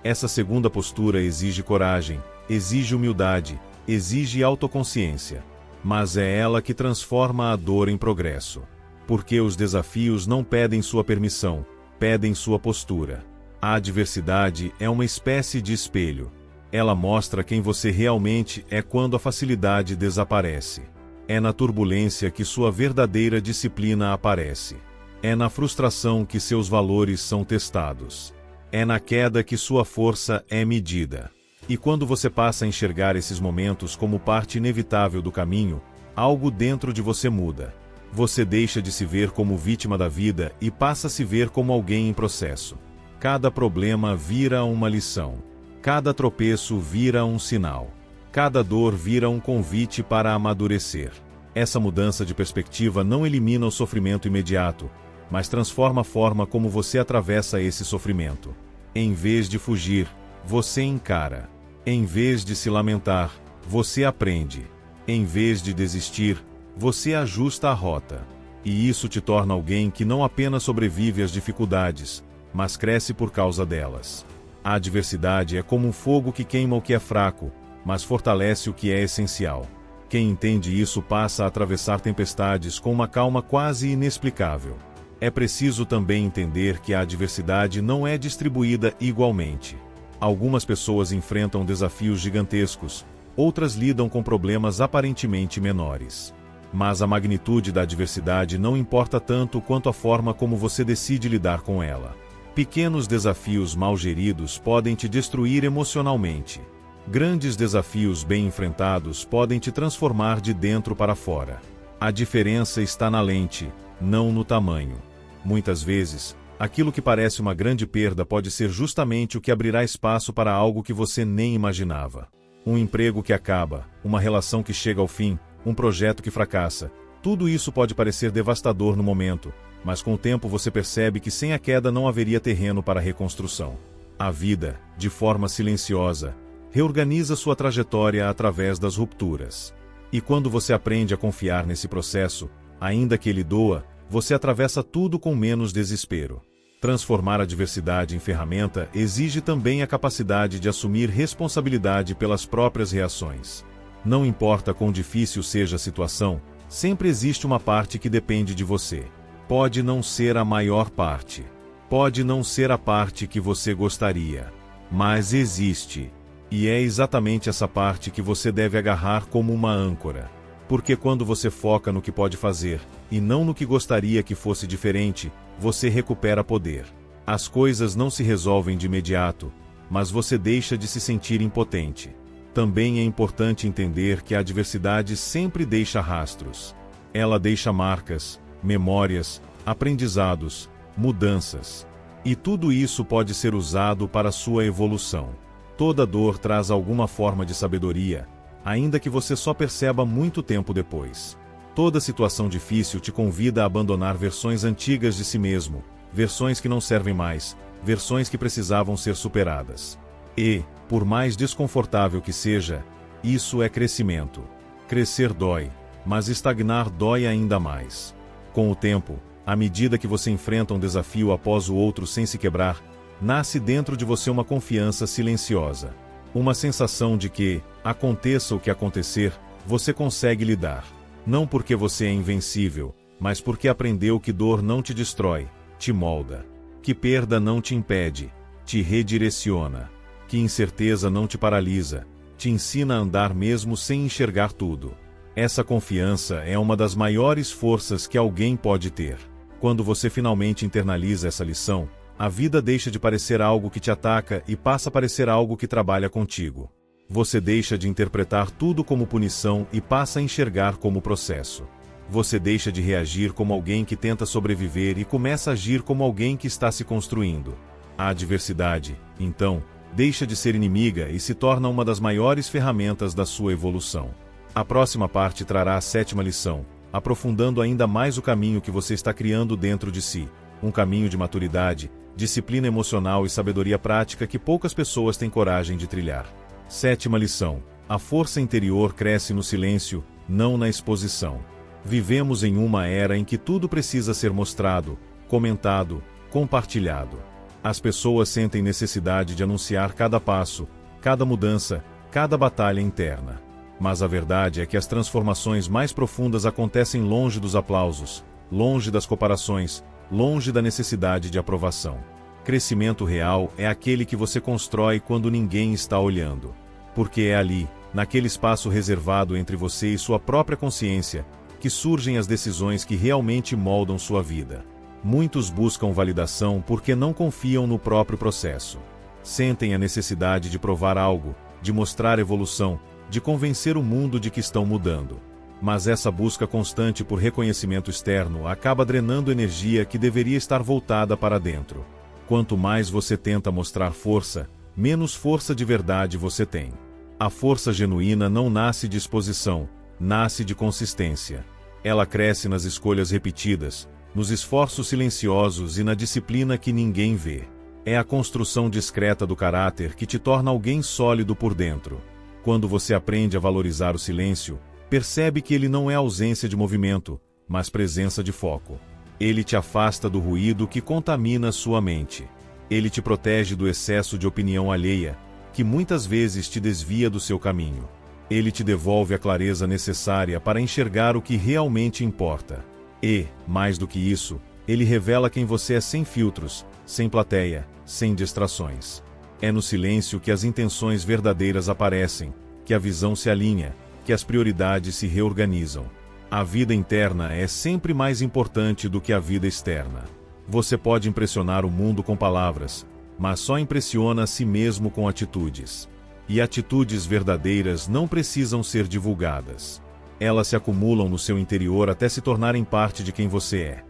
Speaker 1: Essa segunda postura exige coragem, exige humildade, exige autoconsciência. Mas é ela que transforma a dor em progresso. Porque os desafios não pedem sua permissão, pedem sua postura. A adversidade é uma espécie de espelho. Ela mostra quem você realmente é quando a facilidade desaparece. É na turbulência que sua verdadeira disciplina aparece. É na frustração que seus valores são testados. É na queda que sua força é medida. E quando você passa a enxergar esses momentos como parte inevitável do caminho, algo dentro de você muda. Você deixa de se ver como vítima da vida e passa a se ver como alguém em processo. Cada problema vira uma lição. Cada tropeço vira um sinal. Cada dor vira um convite para amadurecer. Essa mudança de perspectiva não elimina o sofrimento imediato, mas transforma a forma como você atravessa esse sofrimento. Em vez de fugir, você encara. Em vez de se lamentar, você aprende. Em vez de desistir, você ajusta a rota. E isso te torna alguém que não apenas sobrevive às dificuldades, mas cresce por causa delas. A adversidade é como um fogo que queima o que é fraco, mas fortalece o que é essencial. Quem entende isso passa a atravessar tempestades com uma calma quase inexplicável. É preciso também entender que a adversidade não é distribuída igualmente. Algumas pessoas enfrentam desafios gigantescos, outras lidam com problemas aparentemente menores. Mas a magnitude da adversidade não importa tanto quanto a forma como você decide lidar com ela. Pequenos desafios mal geridos podem te destruir emocionalmente. Grandes desafios bem enfrentados podem te transformar de dentro para fora. A diferença está na lente, não no tamanho. Muitas vezes, aquilo que parece uma grande perda pode ser justamente o que abrirá espaço para algo que você nem imaginava. Um emprego que acaba, uma relação que chega ao fim, um projeto que fracassa. Tudo isso pode parecer devastador no momento, mas com o tempo você percebe que sem a queda não haveria terreno para a reconstrução. A vida, de forma silenciosa, reorganiza sua trajetória através das rupturas. E quando você aprende a confiar nesse processo, ainda que ele doa, você atravessa tudo com menos desespero. Transformar a adversidade em ferramenta exige também a capacidade de assumir responsabilidade pelas próprias reações. Não importa quão difícil seja a situação, sempre existe uma parte que depende de você. Pode não ser a maior parte. Pode não ser a parte que você gostaria. Mas existe. E é exatamente essa parte que você deve agarrar como uma âncora. Porque quando você foca no que pode fazer, e não no que gostaria que fosse diferente, você recupera poder. As coisas não se resolvem de imediato, mas você deixa de se sentir impotente. Também é importante entender que a adversidade sempre deixa rastros. Ela deixa marcas, memórias, aprendizados, mudanças. E tudo isso pode ser usado para sua evolução. Toda dor traz alguma forma de sabedoria, ainda que você só perceba muito tempo depois. Toda situação difícil te convida a abandonar versões antigas de si mesmo, versões que não servem mais, versões que precisavam ser superadas. E, por mais desconfortável que seja, isso é crescimento. Crescer dói, mas estagnar dói ainda mais. Com o tempo, à medida que você enfrenta um desafio após o outro sem se quebrar, nasce dentro de você uma confiança silenciosa. Uma sensação de que, aconteça o que acontecer, você consegue lidar. Não porque você é invencível, mas porque aprendeu que dor não te destrói, te molda. Que perda não te impede, te redireciona. Que incerteza não te paralisa, te ensina a andar mesmo sem enxergar tudo. Essa confiança é uma das maiores forças que alguém pode ter. Quando você finalmente internaliza essa lição, a vida deixa de parecer algo que te ataca e passa a parecer algo que trabalha contigo. Você deixa de interpretar tudo como punição e passa a enxergar como processo. Você deixa de reagir como alguém que tenta sobreviver e começa a agir como alguém que está se construindo. A adversidade, então, deixa de ser inimiga e se torna uma das maiores ferramentas da sua evolução. A próxima parte trará a 7ª lição, aprofundando ainda mais o caminho que você está criando dentro de si, um caminho de maturidade, disciplina emocional e sabedoria prática que poucas pessoas têm coragem de trilhar. 7ª lição: a força interior cresce no silêncio, não na exposição. Vivemos em uma era em que tudo precisa ser mostrado, comentado, compartilhado. As pessoas sentem necessidade de anunciar cada passo, cada mudança, cada batalha interna. Mas a verdade é que as transformações mais profundas acontecem longe dos aplausos, longe das comparações, longe da necessidade de aprovação. Crescimento real é aquele que você constrói quando ninguém está olhando. Porque é ali, naquele espaço reservado entre você e sua própria consciência, que surgem as decisões que realmente moldam sua vida. Muitos buscam validação porque não confiam no próprio processo. Sentem a necessidade de provar algo, de mostrar evolução, de convencer o mundo de que estão mudando. Mas essa busca constante por reconhecimento externo acaba drenando energia que deveria estar voltada para dentro. Quanto mais você tenta mostrar força, menos força de verdade você tem. A força genuína não nasce de exposição, nasce de consistência. Ela cresce nas escolhas repetidas, nos esforços silenciosos e na disciplina que ninguém vê. É a construção discreta do caráter que te torna alguém sólido por dentro. Quando você aprende a valorizar o silêncio, percebe que ele não é ausência de movimento, mas presença de foco. Ele te afasta do ruído que contamina sua mente. Ele te protege do excesso de opinião alheia, que muitas vezes te desvia do seu caminho. Ele te devolve a clareza necessária para enxergar o que realmente importa. E, mais do que isso, ele revela quem você é sem filtros, sem plateia, sem distrações. É no silêncio que as intenções verdadeiras aparecem, que a visão se alinha, que as prioridades se reorganizam. A vida interna é sempre mais importante do que a vida externa. Você pode impressionar o mundo com palavras, mas só impressiona a si mesmo com atitudes. E atitudes verdadeiras não precisam ser divulgadas. Elas se acumulam no seu interior até se tornarem parte de quem você é.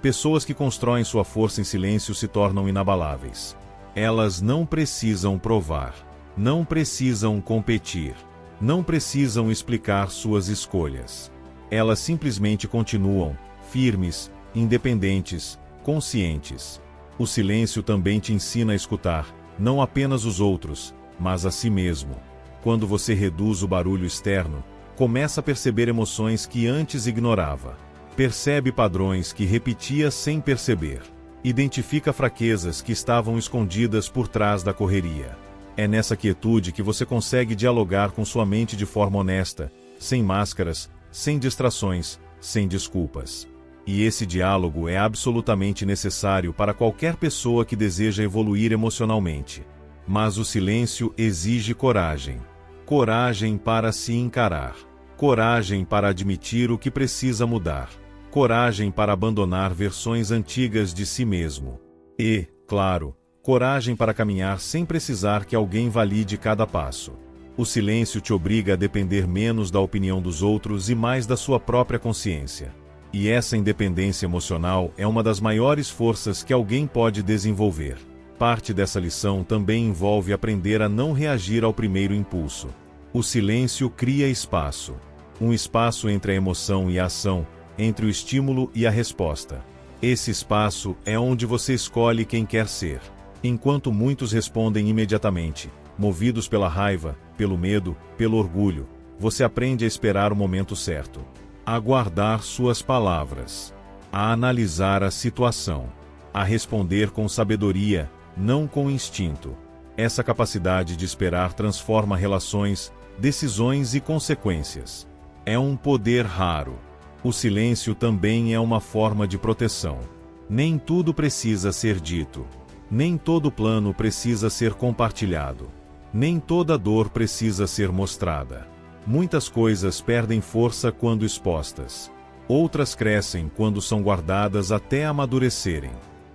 Speaker 1: Pessoas que constroem sua força em silêncio se tornam inabaláveis. Elas não precisam provar, não precisam competir, não precisam explicar suas escolhas. Elas simplesmente continuam, firmes, independentes, conscientes. O silêncio também te ensina a escutar, não apenas os outros, mas a si mesmo. Quando você reduz o barulho externo, começa a perceber emoções que antes ignorava. Percebe padrões que repetia sem perceber. Identifica fraquezas que estavam escondidas por trás da correria. É nessa quietude que você consegue dialogar com sua mente de forma honesta, sem máscaras, sem distrações, sem desculpas. E esse diálogo é absolutamente necessário para qualquer pessoa que deseja evoluir emocionalmente. Mas o silêncio exige coragem. Coragem para se encarar. Coragem para admitir o que precisa mudar. Coragem para abandonar versões antigas de si mesmo. E, claro, coragem para caminhar sem precisar que alguém valide cada passo. O silêncio te obriga a depender menos da opinião dos outros e mais da sua própria consciência. E essa independência emocional é uma das maiores forças que alguém pode desenvolver. Parte dessa lição também envolve aprender a não reagir ao primeiro impulso. O silêncio cria espaço. Um espaço entre a emoção e a ação, entre o estímulo e a resposta. Esse espaço é onde você escolhe quem quer ser. Enquanto muitos respondem imediatamente, movidos pela raiva, pelo medo, pelo orgulho, você aprende a esperar o momento certo. A guardar suas palavras. A analisar a situação. A responder com sabedoria, não com instinto. Essa capacidade de esperar transforma relações, decisões e consequências. É um poder raro. O silêncio também é uma forma de proteção. Nem tudo precisa ser dito. Nem todo plano precisa ser compartilhado. Nem toda dor precisa ser mostrada. Muitas coisas perdem força quando expostas. Outras crescem quando são guardadas até amadurecerem.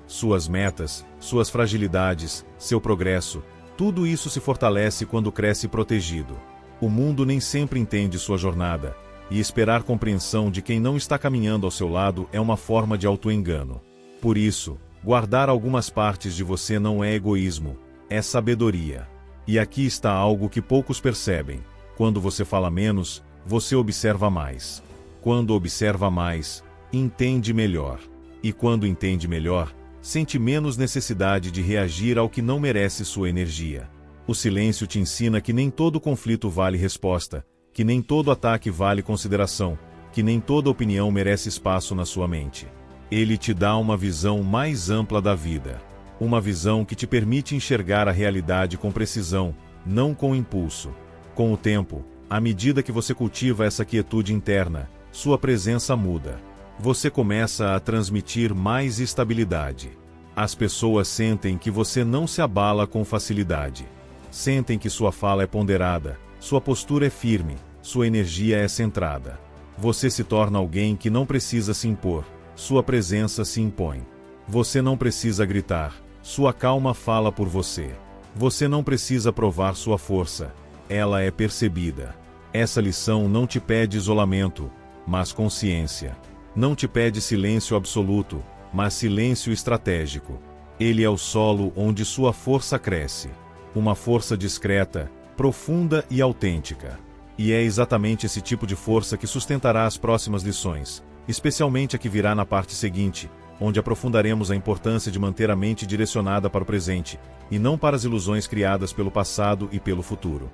Speaker 1: Suas metas, suas fragilidades, seu progresso, tudo isso se fortalece quando cresce protegido. O mundo nem sempre entende sua jornada, e esperar compreensão de quem não está caminhando ao seu lado é uma forma de auto-engano. Por isso, guardar algumas partes de você não é egoísmo, é sabedoria. E aqui está algo que poucos percebem. Quando você fala menos, você observa mais. Quando observa mais, entende melhor. E quando entende melhor, sente menos necessidade de reagir ao que não merece sua energia. O silêncio te ensina que nem todo conflito vale resposta, que nem todo ataque vale consideração, que nem toda opinião merece espaço na sua mente. Ele te dá uma visão mais ampla da vida. Uma visão que te permite enxergar a realidade com precisão, não com impulso. Com o tempo, à medida que você cultiva essa quietude interna, sua presença muda. Você começa a transmitir mais estabilidade. As pessoas sentem que você não se abala com facilidade. Sentem que sua fala é ponderada, sua postura é firme, sua energia é centrada. Você se torna alguém que não precisa se impor, sua presença se impõe. Você não precisa gritar, sua calma fala por você. Você não precisa provar sua força, ela é percebida. Essa lição não te pede isolamento, mas consciência. Não te pede silêncio absoluto, mas silêncio estratégico. Ele é o solo onde sua força cresce. Uma força discreta, profunda e autêntica. E é exatamente esse tipo de força que sustentará as próximas lições, especialmente a que virá na parte seguinte, onde aprofundaremos a importância de manter a mente direcionada para o presente, e não para as ilusões criadas pelo passado e pelo futuro.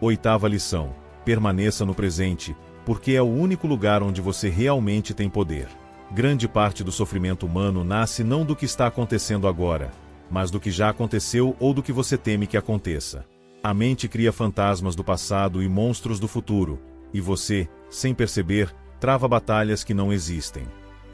Speaker 1: Oitava lição: permaneça no presente, porque é o único lugar onde você realmente tem poder. Grande parte do sofrimento humano nasce não do que está acontecendo agora, mas do que já aconteceu ou do que você teme que aconteça. A mente cria fantasmas do passado e monstros do futuro, e você, sem perceber, trava batalhas que não existem.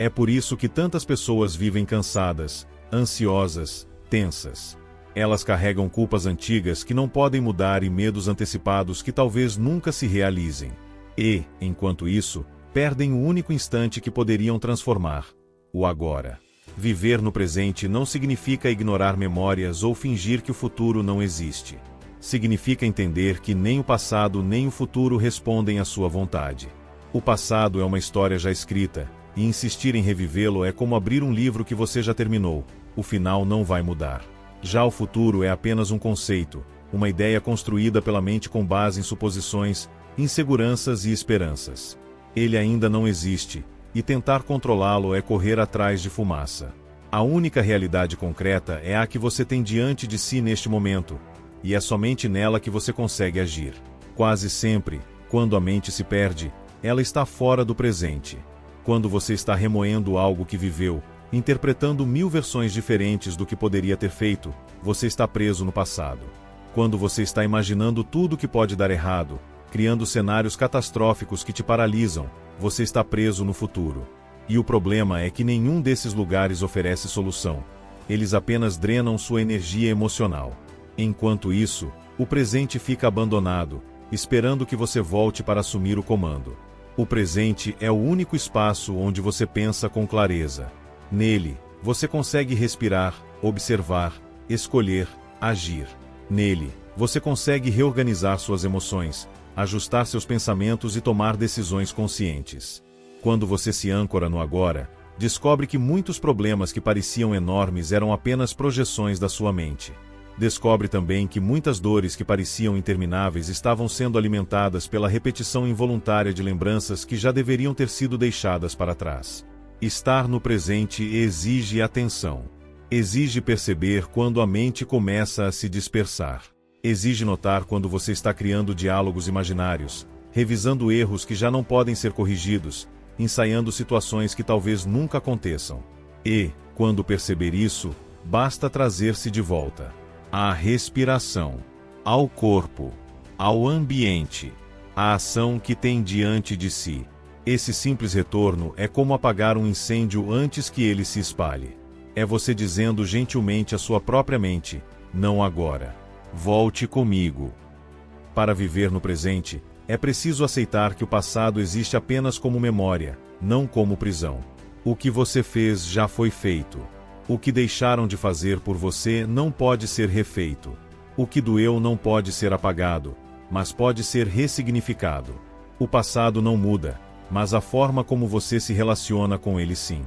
Speaker 1: É por isso que tantas pessoas vivem cansadas, ansiosas, tensas. Elas carregam culpas antigas que não podem mudar e medos antecipados que talvez nunca se realizem. E, enquanto isso, perdem o único instante que poderiam transformar: o agora. Viver no presente não significa ignorar memórias ou fingir que o futuro não existe. Significa entender que nem o passado nem o futuro respondem à sua vontade. O passado é uma história já escrita, e insistir em revivê-lo é como abrir um livro que você já terminou. O final não vai mudar. Já o futuro é apenas um conceito, uma ideia construída pela mente com base em suposições, inseguranças e esperanças. Ele ainda não existe, e tentar controlá-lo é correr atrás de fumaça. A única realidade concreta é a que você tem diante de si neste momento, e é somente nela que você consegue agir. Quase sempre, quando a mente se perde, ela está fora do presente. Quando você está remoendo algo que viveu, interpretando 1000 versões diferentes do que poderia ter feito, você está preso no passado. Quando você está imaginando tudo que pode dar errado, criando cenários catastróficos que te paralisam, você está preso no futuro. E o problema é que nenhum desses lugares oferece solução. Eles apenas drenam sua energia emocional. Enquanto isso, o presente fica abandonado, esperando que você volte para assumir o comando. O presente é o único espaço onde você pensa com clareza. Nele, você consegue respirar, observar, escolher, agir. Nele, você consegue reorganizar suas emoções, ajustar seus pensamentos e tomar decisões conscientes. Quando você se âncora no agora, descobre que muitos problemas que pareciam enormes eram apenas projeções da sua mente. Descobre também que muitas dores que pareciam intermináveis estavam sendo alimentadas pela repetição involuntária de lembranças que já deveriam ter sido deixadas para trás. Estar no presente exige atenção. Exige perceber quando a mente começa a se dispersar. Exige notar quando você está criando diálogos imaginários, revisando erros que já não podem ser corrigidos, ensaiando situações que talvez nunca aconteçam. E, quando perceber isso, basta trazer-se de volta à respiração, ao corpo, ao ambiente, à ação que tem diante de si. Esse simples retorno é como apagar um incêndio antes que ele se espalhe. É você dizendo gentilmente à sua própria mente: não agora. Volte comigo. Para viver no presente, é preciso aceitar que o passado existe apenas como memória, não como prisão. O que você fez já foi feito. O que deixaram de fazer por você não pode ser refeito. O que doeu não pode ser apagado, mas pode ser ressignificado. O passado não muda, mas a forma como você se relaciona com ele sim.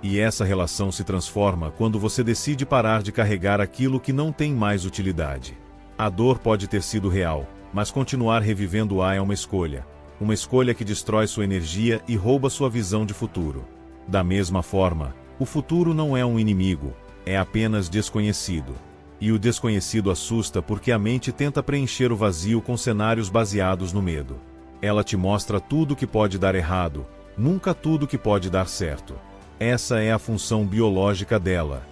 Speaker 1: E essa relação se transforma quando você decide parar de carregar aquilo que não tem mais utilidade. A dor pode ter sido real, mas continuar revivendo-a é uma escolha que destrói sua energia e rouba sua visão de futuro. Da mesma forma, o futuro não é um inimigo, é apenas desconhecido. E o desconhecido assusta porque a mente tenta preencher o vazio com cenários baseados no medo. Ela te mostra tudo que pode dar errado, nunca tudo que pode dar certo. Essa é a função biológica dela: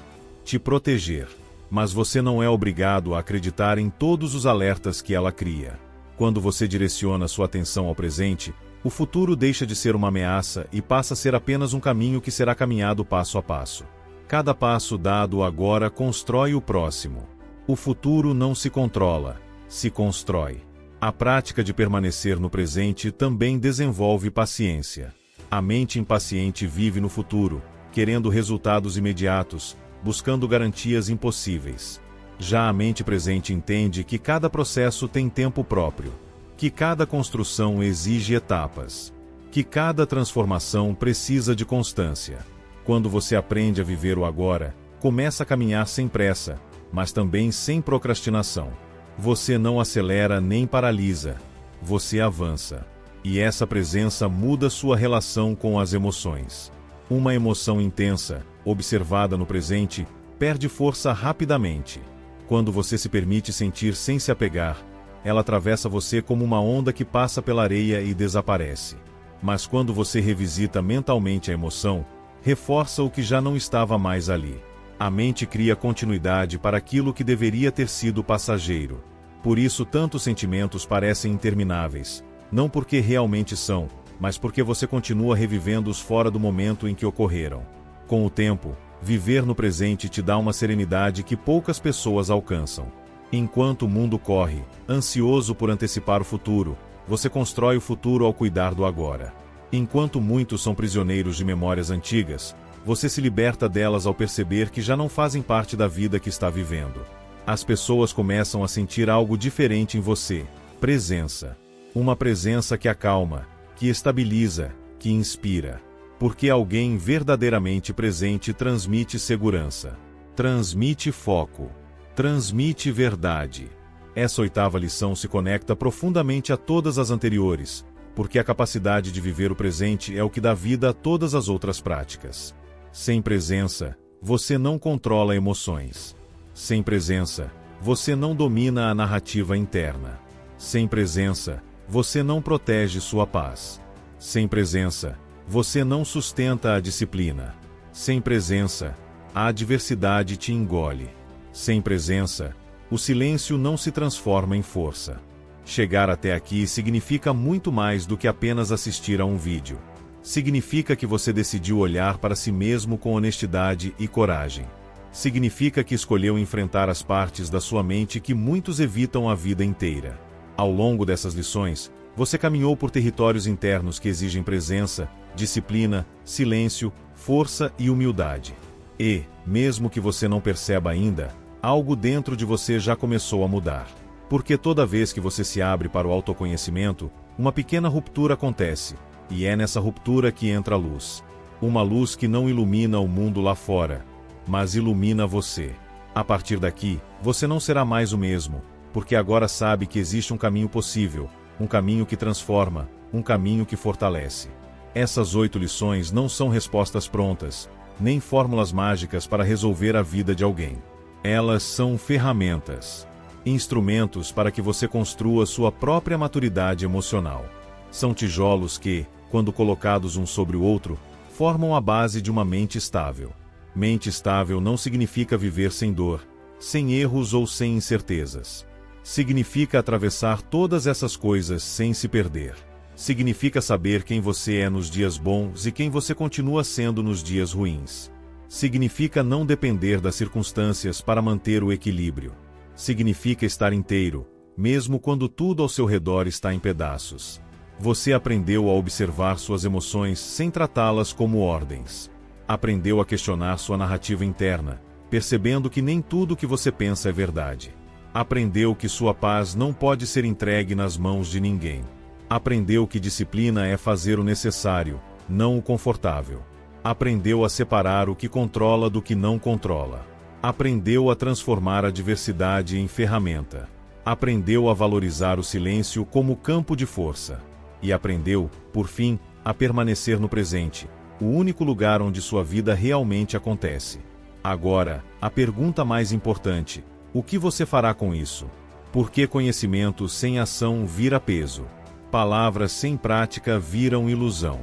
Speaker 1: te proteger. Mas você não é obrigado a acreditar em todos os alertas que ela cria. Quando você direciona sua atenção ao presente, o futuro deixa de ser uma ameaça e passa a ser apenas um caminho que será caminhado passo a passo. Cada passo dado agora constrói o próximo. O futuro não se controla, se constrói. A prática de permanecer no presente também desenvolve paciência. A mente impaciente vive no futuro, querendo resultados imediatos, buscando garantias impossíveis. Já a mente presente entende que cada processo tem tempo próprio, que cada construção exige etapas, que cada transformação precisa de constância. Quando você aprende a viver o agora, começa a caminhar sem pressa, mas também sem procrastinação. Você não acelera nem paralisa, você avança. E essa presença muda sua relação com as emoções. Uma emoção intensa, observada no presente, perde força rapidamente. Quando você se permite sentir sem se apegar, ela atravessa você como uma onda que passa pela areia e desaparece. Mas quando você revisita mentalmente a emoção, reforça o que já não estava mais ali. A mente cria continuidade para aquilo que deveria ter sido passageiro. Por isso tantos sentimentos parecem intermináveis, não porque realmente são, mas porque você continua revivendo-os fora do momento em que ocorreram. Com o tempo, viver no presente te dá uma serenidade que poucas pessoas alcançam. Enquanto o mundo corre, ansioso por antecipar o futuro, você constrói o futuro ao cuidar do agora. Enquanto muitos são prisioneiros de memórias antigas, você se liberta delas ao perceber que já não fazem parte da vida que está vivendo. As pessoas começam a sentir algo diferente em você: presença. Uma presença que acalma, que estabiliza, que inspira. Porque alguém verdadeiramente presente transmite segurança, transmite foco, transmite verdade. Essa oitava lição se conecta profundamente a todas as anteriores, porque a capacidade de viver o presente é o que dá vida a todas as outras práticas. Sem presença, você não controla emoções. Sem presença, você não domina a narrativa interna. Sem presença, você não protege sua paz. Sem presença, você não sustenta a disciplina. Sem presença, a adversidade te engole. Sem presença, o silêncio não se transforma em força. Chegar até aqui significa muito mais do que apenas assistir a um vídeo. Significa que você decidiu olhar para si mesmo com honestidade e coragem. Significa que escolheu enfrentar as partes da sua mente que muitos evitam a vida inteira. Ao longo dessas lições, você caminhou por territórios internos que exigem presença, disciplina, silêncio, força e humildade. E, mesmo que você não perceba ainda, algo dentro de você já começou a mudar. Porque toda vez que você se abre para o autoconhecimento, uma pequena ruptura acontece, e é nessa ruptura que entra a luz. Uma luz que não ilumina o mundo lá fora, mas ilumina você. A partir daqui, você não será mais o mesmo, porque agora sabe que existe um caminho possível, um caminho que transforma, um caminho que fortalece. Essas 8 lições não são respostas prontas, nem fórmulas mágicas para resolver a vida de alguém. Elas são ferramentas, instrumentos para que você construa sua própria maturidade emocional. São tijolos que, quando colocados um sobre o outro, formam a base de uma mente estável. Mente estável não significa viver sem dor, sem erros ou sem incertezas. Significa atravessar todas essas coisas sem se perder. Significa saber quem você é nos dias bons e quem você continua sendo nos dias ruins. Significa não depender das circunstâncias para manter o equilíbrio. Significa estar inteiro, mesmo quando tudo ao seu redor está em pedaços. Você aprendeu a observar suas emoções sem tratá-las como ordens. Aprendeu a questionar sua narrativa interna, percebendo que nem tudo o que você pensa é verdade. Aprendeu que sua paz não pode ser entregue nas mãos de ninguém. Aprendeu que disciplina é fazer o necessário, não o confortável. Aprendeu a separar o que controla do que não controla. Aprendeu a transformar a diversidade em ferramenta. Aprendeu a valorizar o silêncio como campo de força. E aprendeu, por fim, a permanecer no presente, o único lugar onde sua vida realmente acontece. Agora, a pergunta mais importante: o que você fará com isso? Porque conhecimento sem ação vira peso. Palavras sem prática viram ilusão.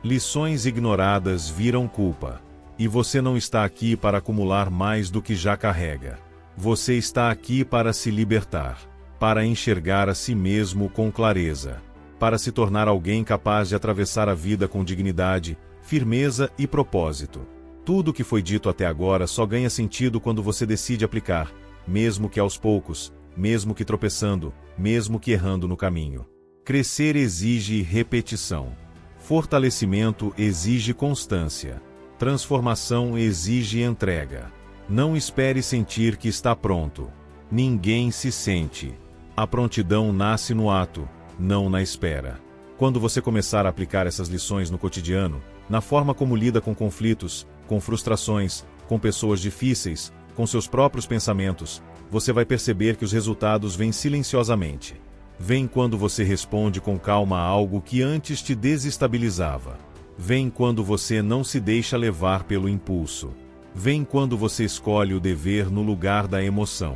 Speaker 1: Lições ignoradas viram culpa. E você não está aqui para acumular mais do que já carrega. Você está aqui para se libertar, para enxergar a si mesmo com clareza, para se tornar alguém capaz de atravessar a vida com dignidade, firmeza e propósito. Tudo o que foi dito até agora só ganha sentido quando você decide aplicar, mesmo que aos poucos, mesmo que tropeçando, mesmo que errando no caminho. Crescer exige repetição. Fortalecimento exige constância. Transformação exige entrega. Não espere sentir que está pronto. Ninguém se sente. A prontidão nasce no ato, não na espera. Quando você começar a aplicar essas lições no cotidiano, na forma como lida com conflitos, com frustrações, com pessoas difíceis, com seus próprios pensamentos, você vai perceber que os resultados vêm silenciosamente. Vem quando você responde com calma a algo que antes te desestabilizava. Vem quando você não se deixa levar pelo impulso. Vem quando você escolhe o dever no lugar da emoção.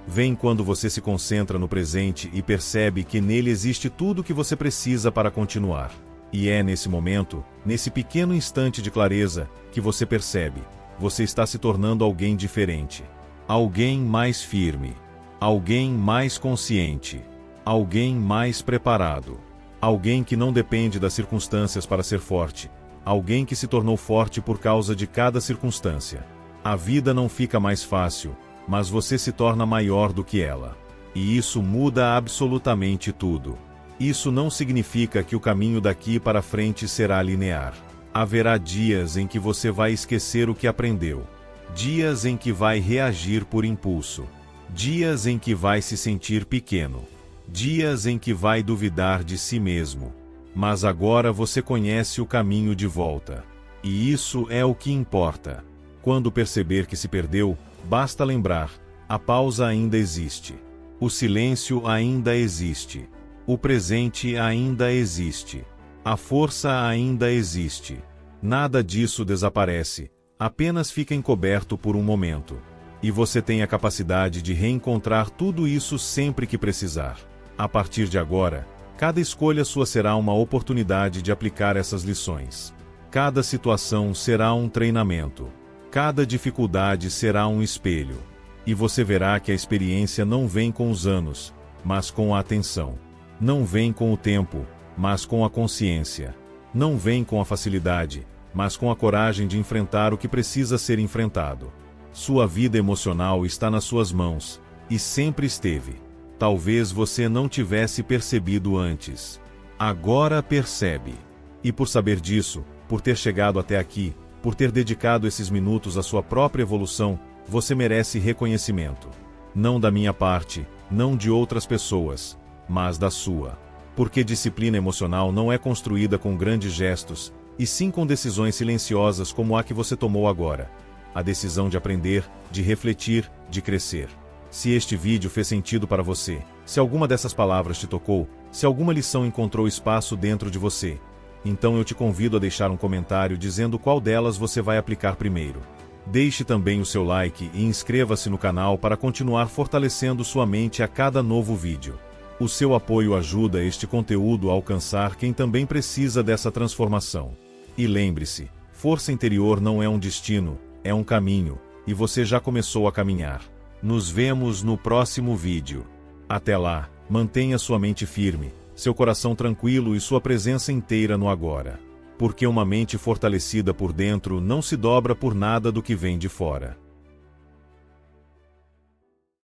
Speaker 1: Vem quando você se concentra no presente e percebe que nele existe tudo o que você precisa para continuar. E é nesse momento, nesse pequeno instante de clareza, que você percebe: você está se tornando alguém diferente. Alguém mais firme. Alguém mais consciente. Alguém mais preparado. Alguém que não depende das circunstâncias para ser forte. Alguém que se tornou forte por causa de cada circunstância. A vida não fica mais fácil, mas você se torna maior do que ela. E isso muda absolutamente tudo. Isso não significa que o caminho daqui para frente será linear. Haverá dias em que você vai esquecer o que aprendeu. Dias em que vai reagir por impulso. Dias em que vai se sentir pequeno. Dias em que vai duvidar de si mesmo. Mas agora você conhece o caminho de volta. E isso é o que importa. Quando perceber que se perdeu, basta lembrar: a pausa ainda existe. O silêncio ainda existe. O presente ainda existe. A força ainda existe. Nada disso desaparece, apenas fica encoberto por um momento. E você tem a capacidade de reencontrar tudo isso sempre que precisar. A partir de agora, cada escolha sua será uma oportunidade de aplicar essas lições. Cada situação será um treinamento. Cada dificuldade será um espelho. E você verá que a experiência não vem com os anos, mas com a atenção. Não vem com o tempo, mas com a consciência. Não vem com a facilidade, mas com a coragem de enfrentar o que precisa ser enfrentado. Sua vida emocional está nas suas mãos, e sempre esteve. Talvez você não tivesse percebido antes. Agora percebe. E por saber disso, por ter chegado até aqui, por ter dedicado esses minutos à sua própria evolução, você merece reconhecimento. Não da minha parte, não de outras pessoas, mas da sua. Porque disciplina emocional não é construída com grandes gestos, e sim com decisões silenciosas como a que você tomou agora. A decisão de aprender, de refletir, de crescer. Se este vídeo fez sentido para você, se alguma dessas palavras te tocou, se alguma lição encontrou espaço dentro de você, então eu te convido a deixar um comentário dizendo qual delas você vai aplicar primeiro. Deixe também o seu like e inscreva-se no canal para continuar fortalecendo sua mente a cada novo vídeo. O seu apoio ajuda este conteúdo a alcançar quem também precisa dessa transformação. E lembre-se, força interior não é um destino, é um caminho, e você já começou a caminhar. Nos vemos no próximo vídeo. Até lá, mantenha sua mente firme, seu coração tranquilo e sua presença inteira no agora. Porque uma mente fortalecida por dentro não se dobra por nada do que vem de fora.